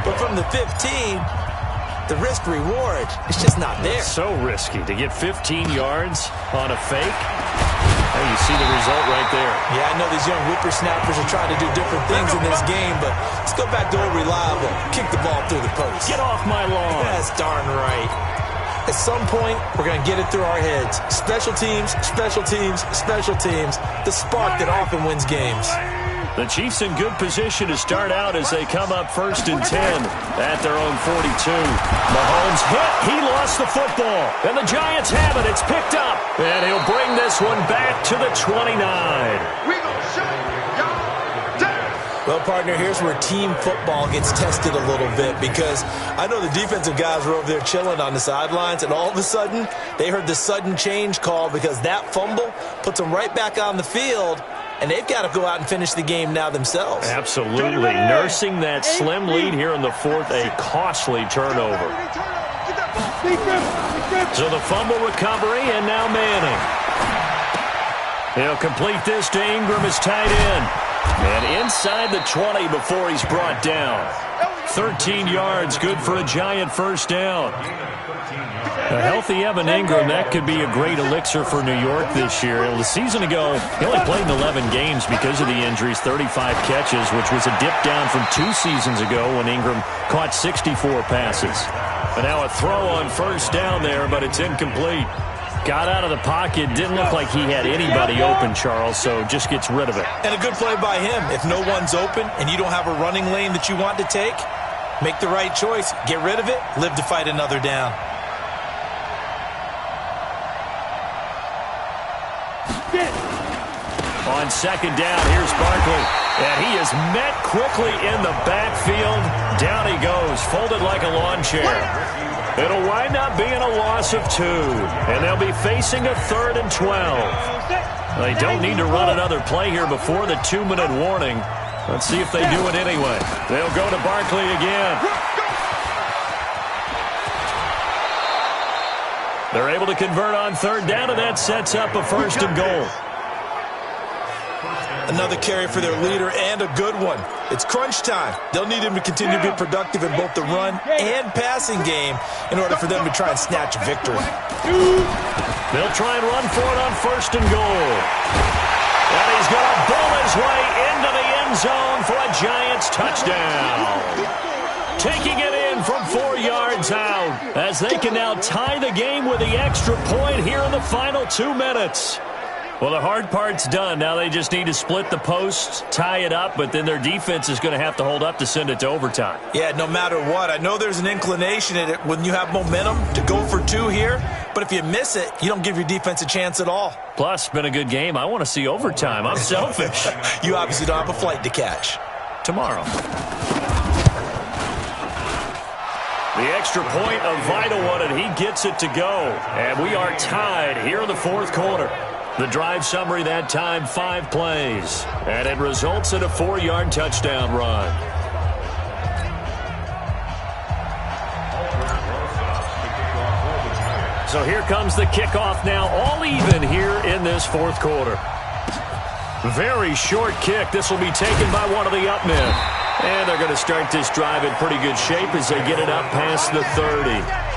G: But from the 15, the risk-reward, it's just not there.
E: It's so risky to get 15 yards on a fake. Oh, you see the result right there.
G: Yeah, I know these young whippersnappers are trying to do different things in this game, but let's go back to old reliable. Kick the ball through the post.
E: Get off my lawn.
G: That's darn right. At some point, we're going to get it through our heads. Special teams, special teams, special teams. The spark that often wins games.
E: The Chiefs in good position to start out as they come up 1st and 10 at their own 42. Mahomes hit. He lost the football. And the Giants have it. It's picked up. And he'll bring this one back to the 29.
F: We gonna shut y'all down.
G: Well, partner, here's where team football gets tested a little bit, because I know the defensive guys were over there chilling on the sidelines, and all of a sudden, they heard the sudden change call because that fumble puts them right back on the field, and they've got to go out and finish the game now themselves.
E: Absolutely. Nursing that slim lead here in the 4th, a costly turnover. So the fumble recovery, and now Manning. He'll complete this to Ingram as tight end. And inside the 20 before he's brought down. 13 yards, good for a Giant first down. A healthy Evan Ingram, that could be a great elixir for New York this year. The season ago, he only played in 11 games because of the injuries, 35 catches, which was a dip down from 2 seasons ago when Ingram caught 64 passes. And now a throw on first down there, but it's incomplete. Got out of the pocket, didn't look like he had anybody open, Charles, so just gets rid of it.
G: And a good play by him. If no one's open and you don't have a running lane that you want to take, make the right choice. Get rid of it, live to fight another down.
E: On second down, here's Barkley. And he is met quickly in the backfield. Down he goes, folded like a lawn chair. It'll wind up being a loss of 2. And they'll be facing a 3rd and 12. They don't need to run another play here before the 2-minute warning. Let's see if they do it anyway. They'll go to Barkley again. They're able to convert on 3rd down, and that sets up a 1st and goal.
G: Another carry for their leader, and a good one. It's crunch time. They'll need him to continue to be productive in both the run and passing game in order for them to try and snatch a victory.
E: They'll try and run for it on 1st and goal. And he's going to bowl his way into the end zone for a Giants touchdown. Taking it in from 4 yards out as they can now tie the game with the extra point here in the final 2 minutes. Well, the hard part's done. Now they just need to split the posts, tie it up, but then their defense is going to have to hold up to send it to overtime.
G: Yeah, no matter what. I know there's an inclination in it when you have momentum to go for 2 here, but if you miss it, you don't give your defense a chance at all.
E: Plus, it's been a good game. I want to see overtime. I'm selfish.
G: You obviously don't have a flight to catch.
E: Tomorrow. The extra point, a vital one, and he gets it to go. And we are tied here in the 4th quarter. The drive summary that time, 5 plays. And it results in a 4-yard touchdown run. So here comes the kickoff now, all even here in this 4th quarter. Very short kick. This will be taken by one of the up men. And they're going to start this drive in pretty good shape as they get it up past the 30.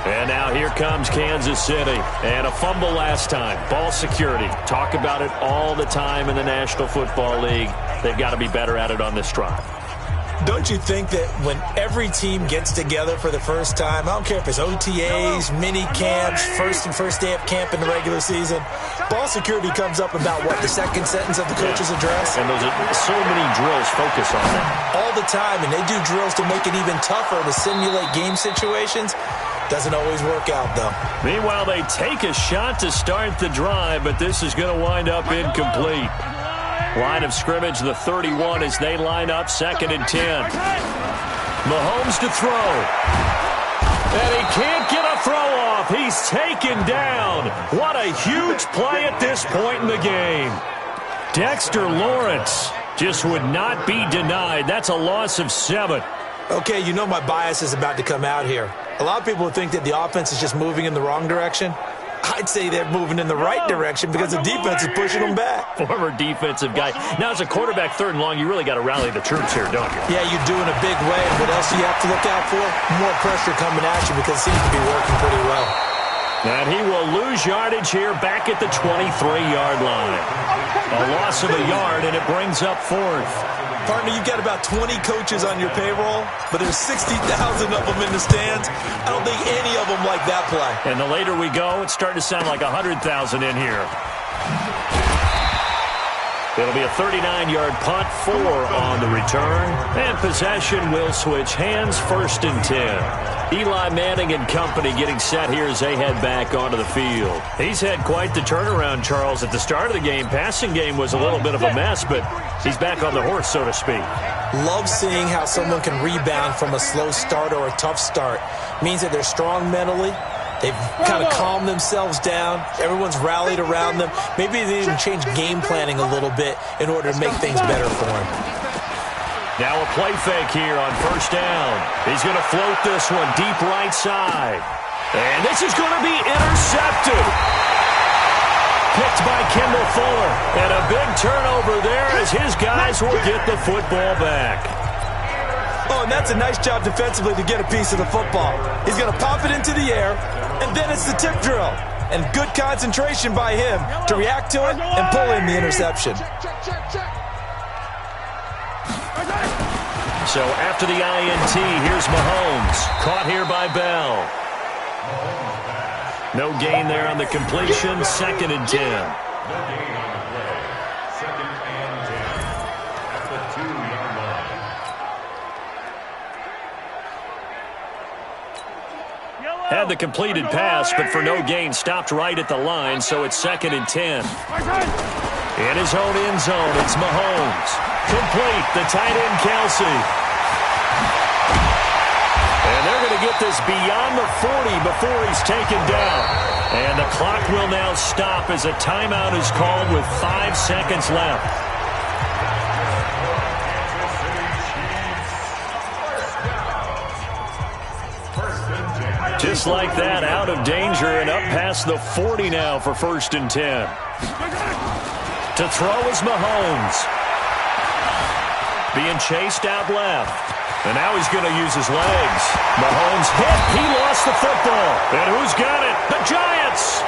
E: And now here comes Kansas City. And a fumble last time. Ball security. Talk about it all the time in the National Football League. They've got to be better at it on this drive.
G: Don't you think that when every team gets together for the first time, I don't care if it's OTAs, mini camps, first day of camp in the regular season, ball security comes up about, what, the second sentence of the coach's address?
E: And those are so many drills focus on that.
G: All the time, and they do drills to make it even tougher to simulate game situations. Doesn't always work out, though. Meanwhile, they take a shot to start the drive, but this is going to wind up incomplete. Line of scrimmage, the 31 as they line up 2nd and 10. Mahomes to throw. And he can't get a throw off. He's taken down. What a huge play at this point in the game. Dexter Lawrence just would not be denied. That's a loss of 7. Okay, you know my bias is about to come out here. A lot of people think that the offense is just moving in the wrong direction. I'd say they're moving in the right direction because the defense is pushing them back.
E: Former defensive guy. Now, as a quarterback, 3rd and long, you really got to rally the troops here, don't you?
G: Yeah, you do in a big way. And what else do you have to look out for? More pressure coming at you because it seems to be working pretty well.
E: And he will lose yardage here back at the 23-yard line. A loss of a yard, and it brings up 4th.
G: Partner, you've got about 20 coaches on your payroll, but there's 60,000 of them in the stands. I don't think any of them like that play.
E: And the later we go, it's starting to sound like 100,000 in here. It'll be a 39-yard punt, 4 on the return. And possession will switch hands, 1st and 10. Eli Manning and company getting set here as they head back onto the field. He's had quite the turnaround, Charles. At the start of the game, passing game was a little bit of a mess, but he's back on the horse, so to speak.
G: Love seeing how someone can rebound from a slow start or a tough start. Means that they're strong mentally. They've kind of calmed themselves down. Everyone's rallied around them. Maybe they even change game planning a little bit in order to make things better for them.
E: Now a play fake here on 1st down. He's going to float this one deep right side. And this is going to be intercepted. Picked by Kendall Fuller. And a big turnover there as his guys will get the football back.
G: Oh, and that's a nice job defensively to get a piece of the football. He's going to pop it into the air, and then it's the tip drill. And good concentration by him to react to it and pull in the interception.
E: So after the INT, here's Mahomes. Caught here by Bell. No gain there on the completion. 2nd and 10. Had the completed pass, but for no gain, stopped right at the line, so it's 2nd and 10. In his own end zone, it's Mahomes. Complete, the tight end, Kelsey. And they're going to get this beyond the 40 before he's taken down. And the clock will now stop as a timeout is called with 5 seconds left. Just like that, out of danger and up past the 40 now for 1st and 10. To throw is Mahomes. Being chased out left. And now he's going to use his legs. Mahomes hit. He lost the football. And who's got it? The Giants.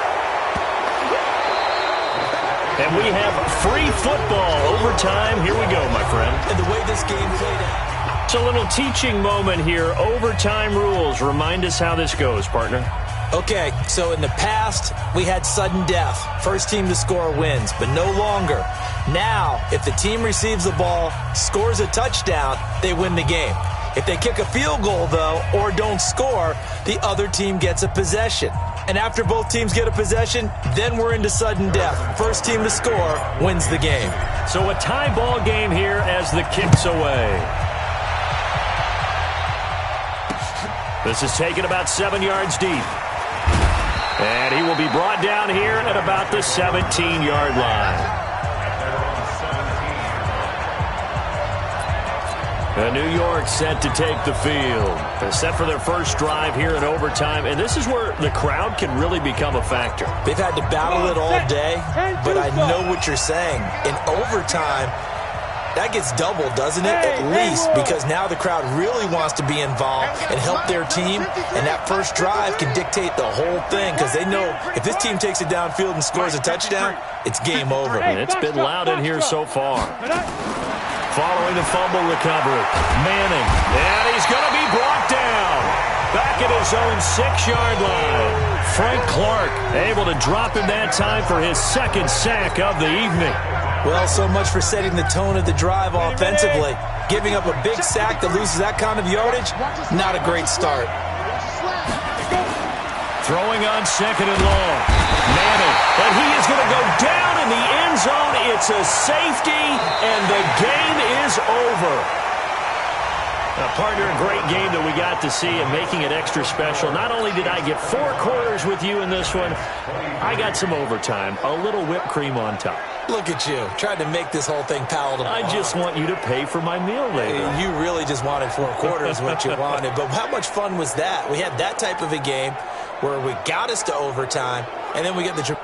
E: And we have free football. Overtime. Here we go, my friend.
G: And the way this game played out.
E: It's a little teaching moment here. Overtime rules. Remind us how this goes, partner.
G: Okay, so in the past, we had sudden death. First team to score wins, but no longer. Now, if the team receives the ball, scores a touchdown, they win the game. If they kick a field goal, though, or don't score, the other team gets a possession. And after both teams get a possession, then we're into sudden death. First team to score wins the game.
E: So a tie ball game here as the kick's away. This is taken about 7 yards deep. And he will be brought down here at about the 17-yard line. And New York set to take the field. They're set for their first drive here in overtime. And this is where the crowd can really become a factor.
G: They've had to battle it all day, but I know what you're saying. In overtime, that gets doubled, doesn't it? At least, because now the crowd really wants to be involved and help their team, and that first drive can dictate the whole thing because they know if this team takes it downfield and scores a touchdown, it's game over.
E: And it's been loud in here so far. Following the fumble recovery, Manning, and he's going to be brought down. Back at his own 6-yard line. Frank Clark able to drop him that time for his 2nd sack of the evening.
G: Well, so much for setting the tone of the drive offensively. Giving up a big sack that loses that kind of yardage, not a great start.
E: Throwing on 2nd and long. Manning, and he is going to go down in the end zone. It's a safety, and the game is over. Partner, a great game that we got to see and making it extra special. Not only did I get 4 quarters with you in this one, I got some overtime, a little whipped cream on top.
G: Look at you, trying to make this whole thing palatable.
E: I just want you to pay for my meal later.
G: You really just wanted 4 quarters what you wanted. But how much fun was that? We had that type of a game where we got us to overtime, and then we get the...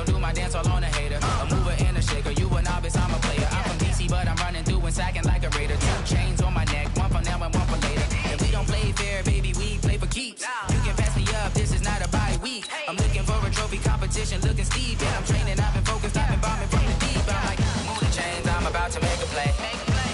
H: Do my dance all on a hater. A mover and a shaker. You a novice, I'm a player. I'm from DC, but I'm running through and sacking like a raider. 2 chains on my neck, one for now and one for later. If we don't play fair, baby, we play for keeps. You can pass me up, this is not a bye week. I'm looking for a trophy competition, looking steep. Yeah, I'm training, I've been focused, I've been bombing from the deep. I'm like, move the chains, I'm about to make a play.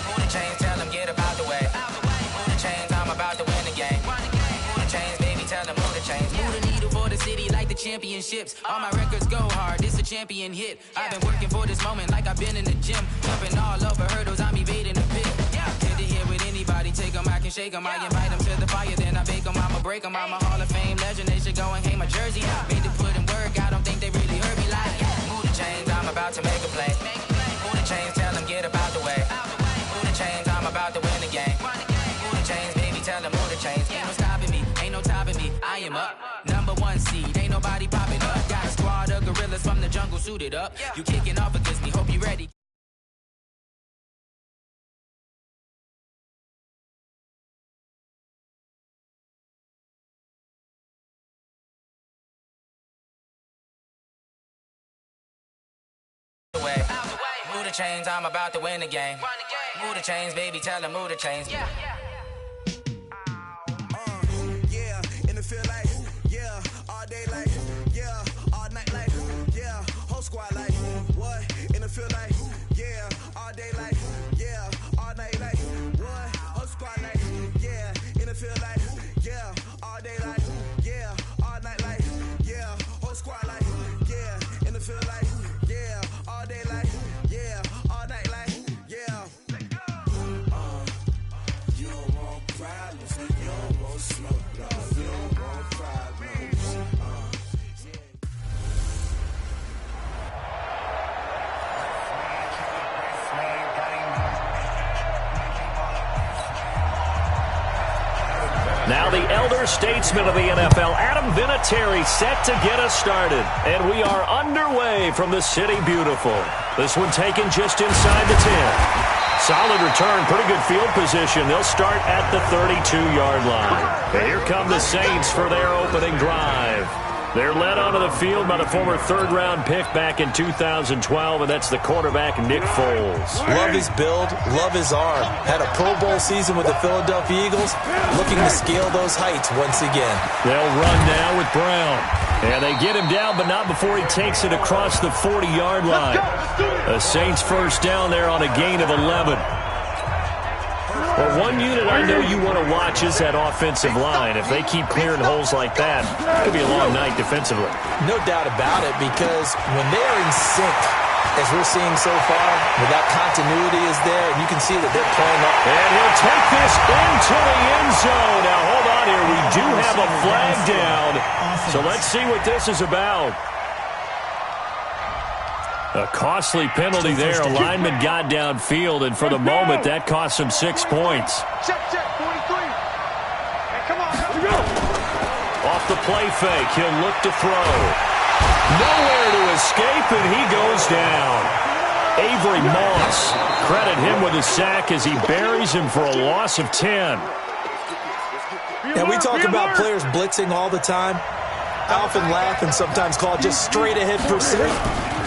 H: Move the chains, tell them get up out the way. Move the chains, I'm about to win the game. Move the chains, baby, tell them move the chains. Move the needle for the city like the championships. All my records go hard, this a champion hit. I've been working for this moment like I've been in the gym. Jumping all over hurdles, I'm evading the pit. Head to head with anybody, take them, I can shake them. I invite them to the fire, then I bake them, I'ma break them. I'm a Hall of Fame legend, they should go and hang my jersey. Made to put in work, I don't think they really heard me like, move the chains, I'm about to make a play. Move the chains, tell them get up out the way. Move the chains, I'm about to win the game. Move the chains, baby, tell them move the chains. Ain't no stopping me, ain't no topping me, I am up. Number 1 seed, ain't nobody popping up. Got a squad of gorillas from the jungle suited up. You kicking off against me, hope you ready. Move the chains, I'm about to win the game. Move the chains, baby, tell them move the chains.
I: Yeah, in the field like, yeah, all day like, yeah, all night like, yeah, whole squad like, what? In the field like, yeah, all day like, yeah, all night like, what? Whole squad like, yeah, in the field like, yeah, all day like, yeah, all night like, yeah, whole squad like, yeah, in the field like, yeah, all day like, yeah, all night like, yeah. You don't want problems, you don't want smoke, dog. You don't want problems.
E: Now the elder statesman of the NFL, Adam Vinatieri, set to get us started. And we are underway from the City Beautiful. This one taken just inside the 10. Solid return, pretty good field position. They'll start at the 32-yard line. And here come the Saints for their opening drive. They're led onto the field by the former third-round pick back in 2012, and that's the quarterback, Nick Foles.
G: Love his build, love his arm. Had a Pro Bowl season with the Philadelphia Eagles, looking to scale those heights once again. They'll run now with Brown. And they get him down, but not before he takes it across the 40-yard line. The Saints first down there on a gain of 11. Well, one unit I know you want to watch is that offensive line. If they keep clearing holes like that, it could be a long night defensively. No doubt about it, because when they're in sync, as we're seeing so far, when that continuity is there, and you can see that they're playing up. And he'll take this into the end zone. Now, hold on here. We do have a flag down. So let's see what this is about. A costly penalty there. A lineman got downfield, and for the moment, that cost him 6 points.
F: Check, 43. Hey, come on, let's go.
E: Off the play fake, he'll look to throw. Nowhere to escape, and he goes down. Avery Moss, credit him with a sack as he buries him for a loss of 10.
G: And we talk about players blitzing all the time. I often laugh and sometimes call it just straight-ahead pursuit.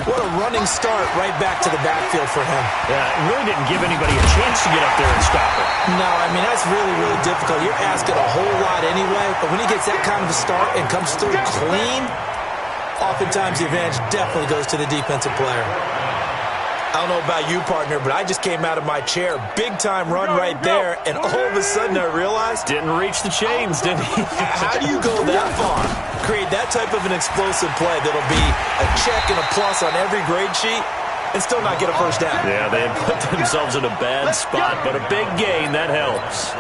G: What a running start right back to the backfield for him.
E: Yeah, it really didn't give anybody a chance to get up there and stop it.
G: No, I mean, that's really, really difficult. You're asking a whole lot anyway, but when he gets that kind of a start and comes through clean, oftentimes the advantage definitely goes to the defensive player. I don't know about you, partner, but I just came out of my chair. Big-time run right there, and all of a sudden I realized...
E: Didn't reach the chains, did he?
G: How do you go that far? Create that type of an explosive play that'll be a check and a plus on every grade sheet. and still not get a first down.
E: Yeah, they had put themselves in a bad spot, but a big gain, that helps.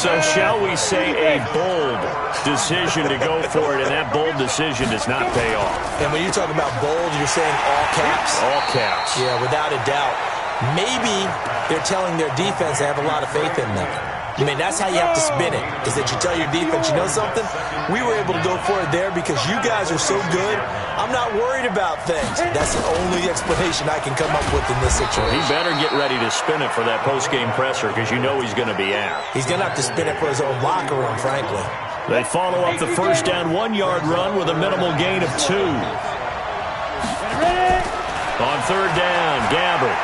E: So shall we say a bold decision to go for it, and that bold decision does not pay off.
G: And when you talk about bold, you're saying all caps?
E: All caps.
G: Yeah, without a doubt. Maybe they're telling their defense they have a lot of faith in them. I mean, that's how you have to spin it, is that you tell your defense, you know something? We were able to go for it there because you guys are so good. I'm not worried about things. That's the only explanation I can come up with in this situation.
E: He better get ready to spin it for that post-game presser because you know he's going to be out.
G: He's going to have to spin it for his own locker room, frankly.
E: They follow up the first down 1-yard run with a minimal gain of 2. On third down, Gabbert.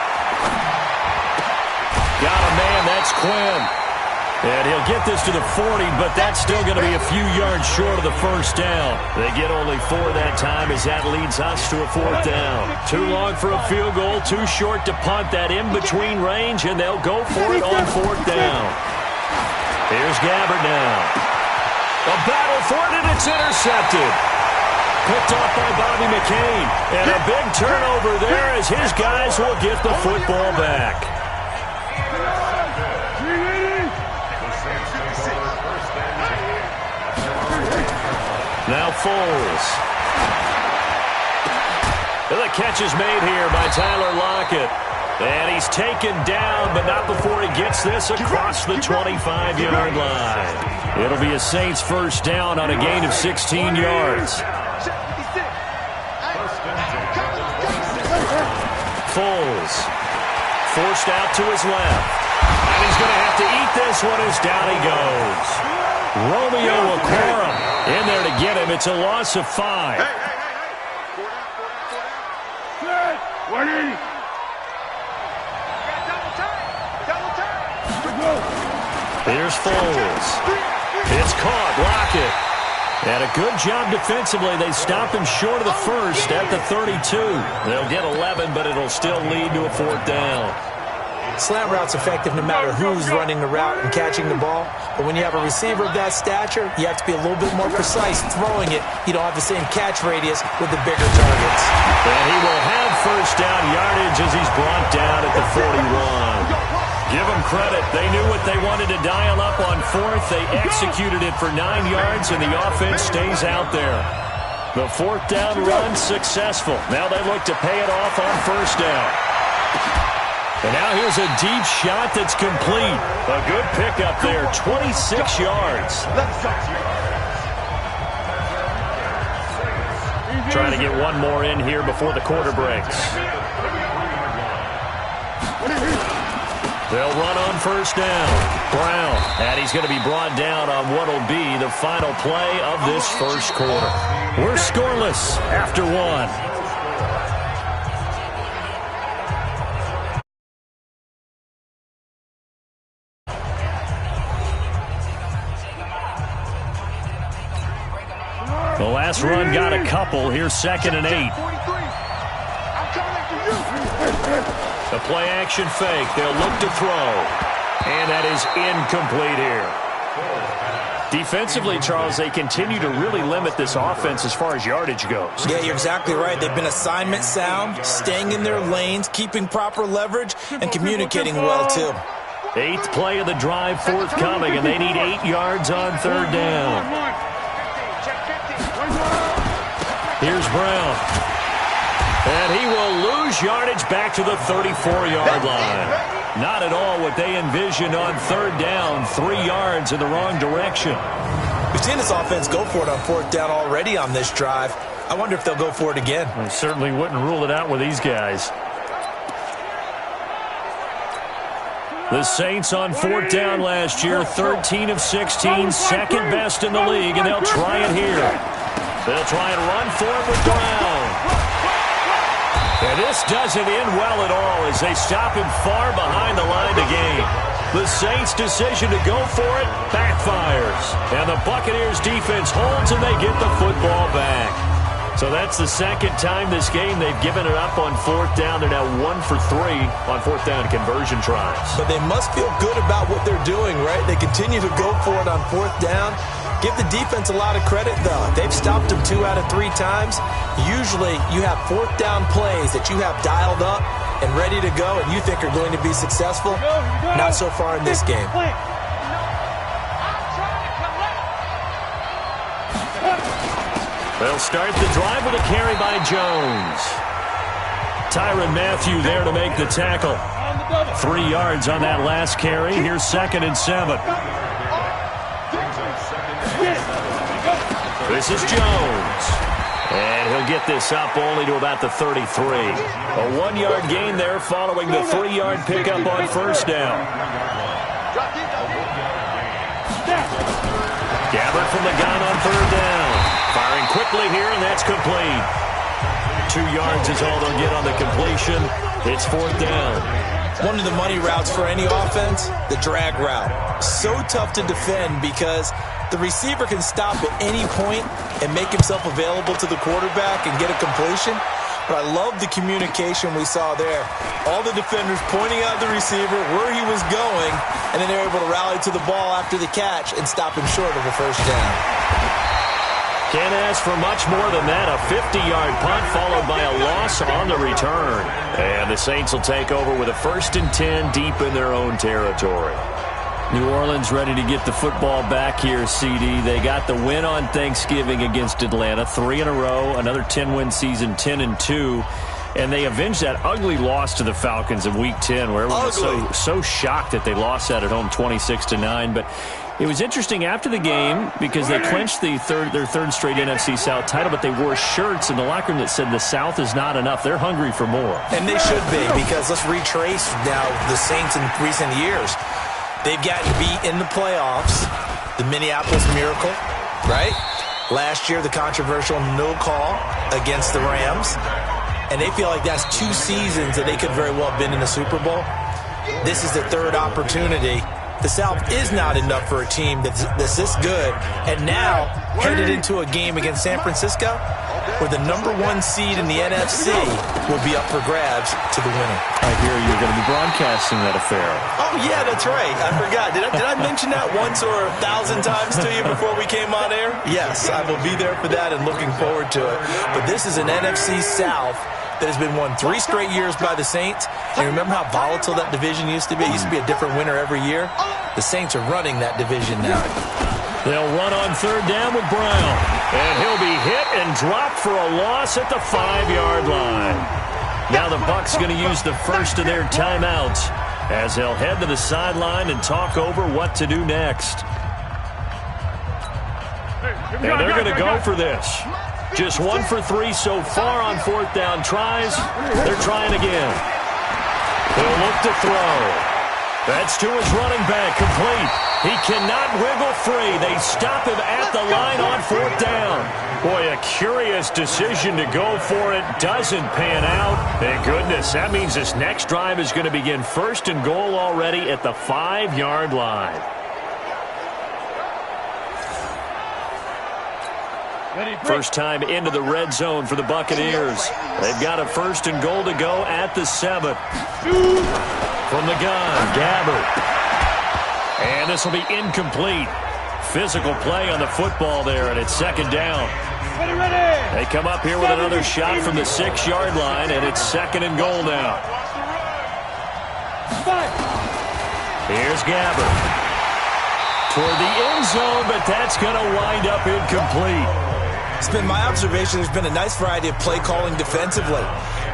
E: Got a man, that's Quinn. And he'll get this to the 40, but that's still going to be a few yards short of the first down. They get only 4 that time as that leads us to a 4th down. Too long for a field goal, too short to punt that in-between range, and they'll go for it on 4th down. Here's Gabbert now. A battle for it, and it's intercepted. Picked off by Bobby McCain. And a big turnover there as his guys will get the football back. Now Foles. The catch is made here by Tyler Lockett. And he's taken down, but not before he gets this across the 25-yard line. It'll be a Saints first down on a gain of 16 yards. Foles forced out to his left. And he's going to have to eat this one as down he goes. Romeo Okwara in there to get him. It's a loss of 5. Here's Foles. It's caught. Lockett. And a good job defensively. They stopped him short of the first at the 32. They'll get 11, but it'll still lead to a 4th down.
G: Slant route's effective no matter who's running the route and catching the ball. But when you have a receiver of that stature, you have to be a little bit more precise throwing it. You don't have the same catch radius with the bigger targets.
E: And he will have first down yardage as he's brought down at the 41. Give them credit. They knew what they wanted to dial up on 4th. They executed it for 9 yards, and the offense stays out there. The 4th down run successful. Now they look to pay it off on first down. And now here's a deep shot that's complete. A good pickup there, 26 yards. Trying to get one more in here before the quarter breaks. They'll run on first down. Brown, and he's going to be brought down on what will be the final play of this first quarter. We're scoreless after 1. The last run got a couple. Here's 2nd and 8. The play action fake. They'll look to throw. And that is incomplete here. Defensively, Charles, they continue to really limit this offense as far as yardage goes.
G: Yeah, you're exactly right. They've been assignment sound, staying in their lanes, keeping proper leverage, and communicating well, too.
E: 8th play of the drive forthcoming, and they need 8 yards on 3rd down. Here's Brown. And he will lose yardage back to the 34-yard line. Not at all what they envisioned on 3rd down. 3 yards in the wrong direction.
G: We've seen this offense go for it on 4th down already on this drive. I wonder if they'll go for it again.
E: I certainly wouldn't rule it out with these guys. The Saints on 4th down last year, 13 of 16, second best in the league, and they'll try it here. They'll try and run for it with Brown. And this doesn't end well at all as they stop him far behind the line to gain. The Saints' decision to go for it backfires. And the Buccaneers' defense holds and they get the football back. So that's the second time this game they've given it up on 4th down. They're now 1 for 3 on 4th down conversion tries.
G: But they must feel good about what they're doing, right? They continue to go for it on 4th down. Give the defense a lot of credit, though. They've stopped them 2 out of 3 times. Usually, you have 4th down plays that you have dialed up and ready to go and you think are going to be successful. Not so far in this game.
E: They'll start the drive with a carry by Jones. Tyrann Mathieu there to make the tackle. 3 yards on that last carry. Here's 2nd and 7. This is Jones. And he'll get this up only to about the 33. A 1-yard gain there following the 3-yard pickup on 1st down. Gabbert from the gun on 3rd down. Firing quickly here, and that's complete. 2 yards is all they'll get on the completion. It's 4th down.
G: One of the money routes for any offense, the drag route. So tough to defend because the receiver can stop at any point and make himself available to the quarterback and get a completion. But I love the communication we saw there. All the defenders pointing out the receiver, where he was going, and then they're able to rally to the ball after the catch and stop him short of a 1st down.
E: Can't ask for much more than that. A 50-yard punt followed by a loss on the return. And the Saints will take over with a 1st and 10 deep in their own territory. New Orleans ready to get the football back here, CD. They got the win on Thanksgiving against Atlanta, 3 in a row, another 10-win season, 10-2. And they avenged that ugly loss to the Falcons in Week 10, where everyone was so shocked that they lost that at home 26-9. But it was interesting after the game because they clinched their third straight NFC South title, but they wore shirts in the locker room that said the South is not enough. They're hungry for more.
G: And they should be, because let's retrace now the Saints in recent years. They've gotten beat in the playoffs. The Minneapolis Miracle, right? Last year, the controversial no call against the Rams. And they feel like that's 2 seasons that they could very well have been in the Super Bowl. This is the 3rd opportunity. The South is not enough for a team that's this good. And now, headed into a game against San Francisco, where the #1 seed in the NFC will be up for grabs to the winner.
E: I hear you're going to be broadcasting that affair.
G: Oh, yeah, that's right. I forgot. Did I mention that once or 1,000 times to you before we came on air? Yes, I will be there for that and looking forward to it. But this is an NFC South that has been won 3 straight years by the Saints. And remember how volatile that division used to be? It used to be a different winner every year. The Saints are running that division now.
E: They'll run on 3rd down with Brown. And he'll be hit and dropped for a loss at the 5-yard line. Now the Bucs going to use the first of their timeouts as they'll head to the sideline and talk over what to do next. And they're going to go for this. Just 1 for 3 so far on 4th down tries. They're trying again. They'll look to throw. That's to his running back, complete. He cannot wiggle free. They stop him at the line on 4th down. Boy, a curious decision to go for it. Doesn't pan out. Thank goodness. That means this next drive is going to begin 1st and goal already at the 5-yard line. First time into the red zone for the Buccaneers. They've got a 1st and goal to go at the 7. From the gun, Gabbert. And this will be incomplete. Physical play on the football there, and it's 2nd down. They come up here with another shot from the 6-yard line, and it's 2nd and goal now. Here's Gabbert. Toward the end zone, but that's going to wind up incomplete.
G: It's been my observation there's been a nice variety of play calling defensively.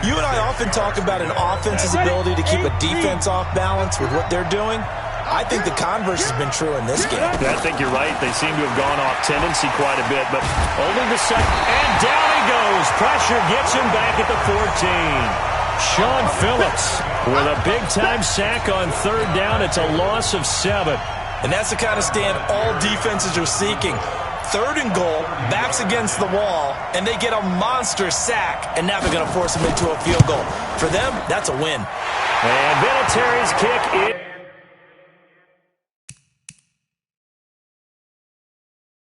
G: You and I often talk about an offense's ability to keep a defense off balance with what they're doing. I think the converse has been true in this game.
E: I think you're right. They seem to have gone off tendency quite a bit, but only the second. And down he goes. Pressure gets him back at the 14. Sean Phillips with a big-time sack on 3rd down. It's a loss of 7.
G: And that's the kind of stand all defenses are seeking. 3rd and goal, backs against the wall, and they get a monster sack, and now they're going to force them into a field goal. For them, that's a win.
E: And Vinatieri's kick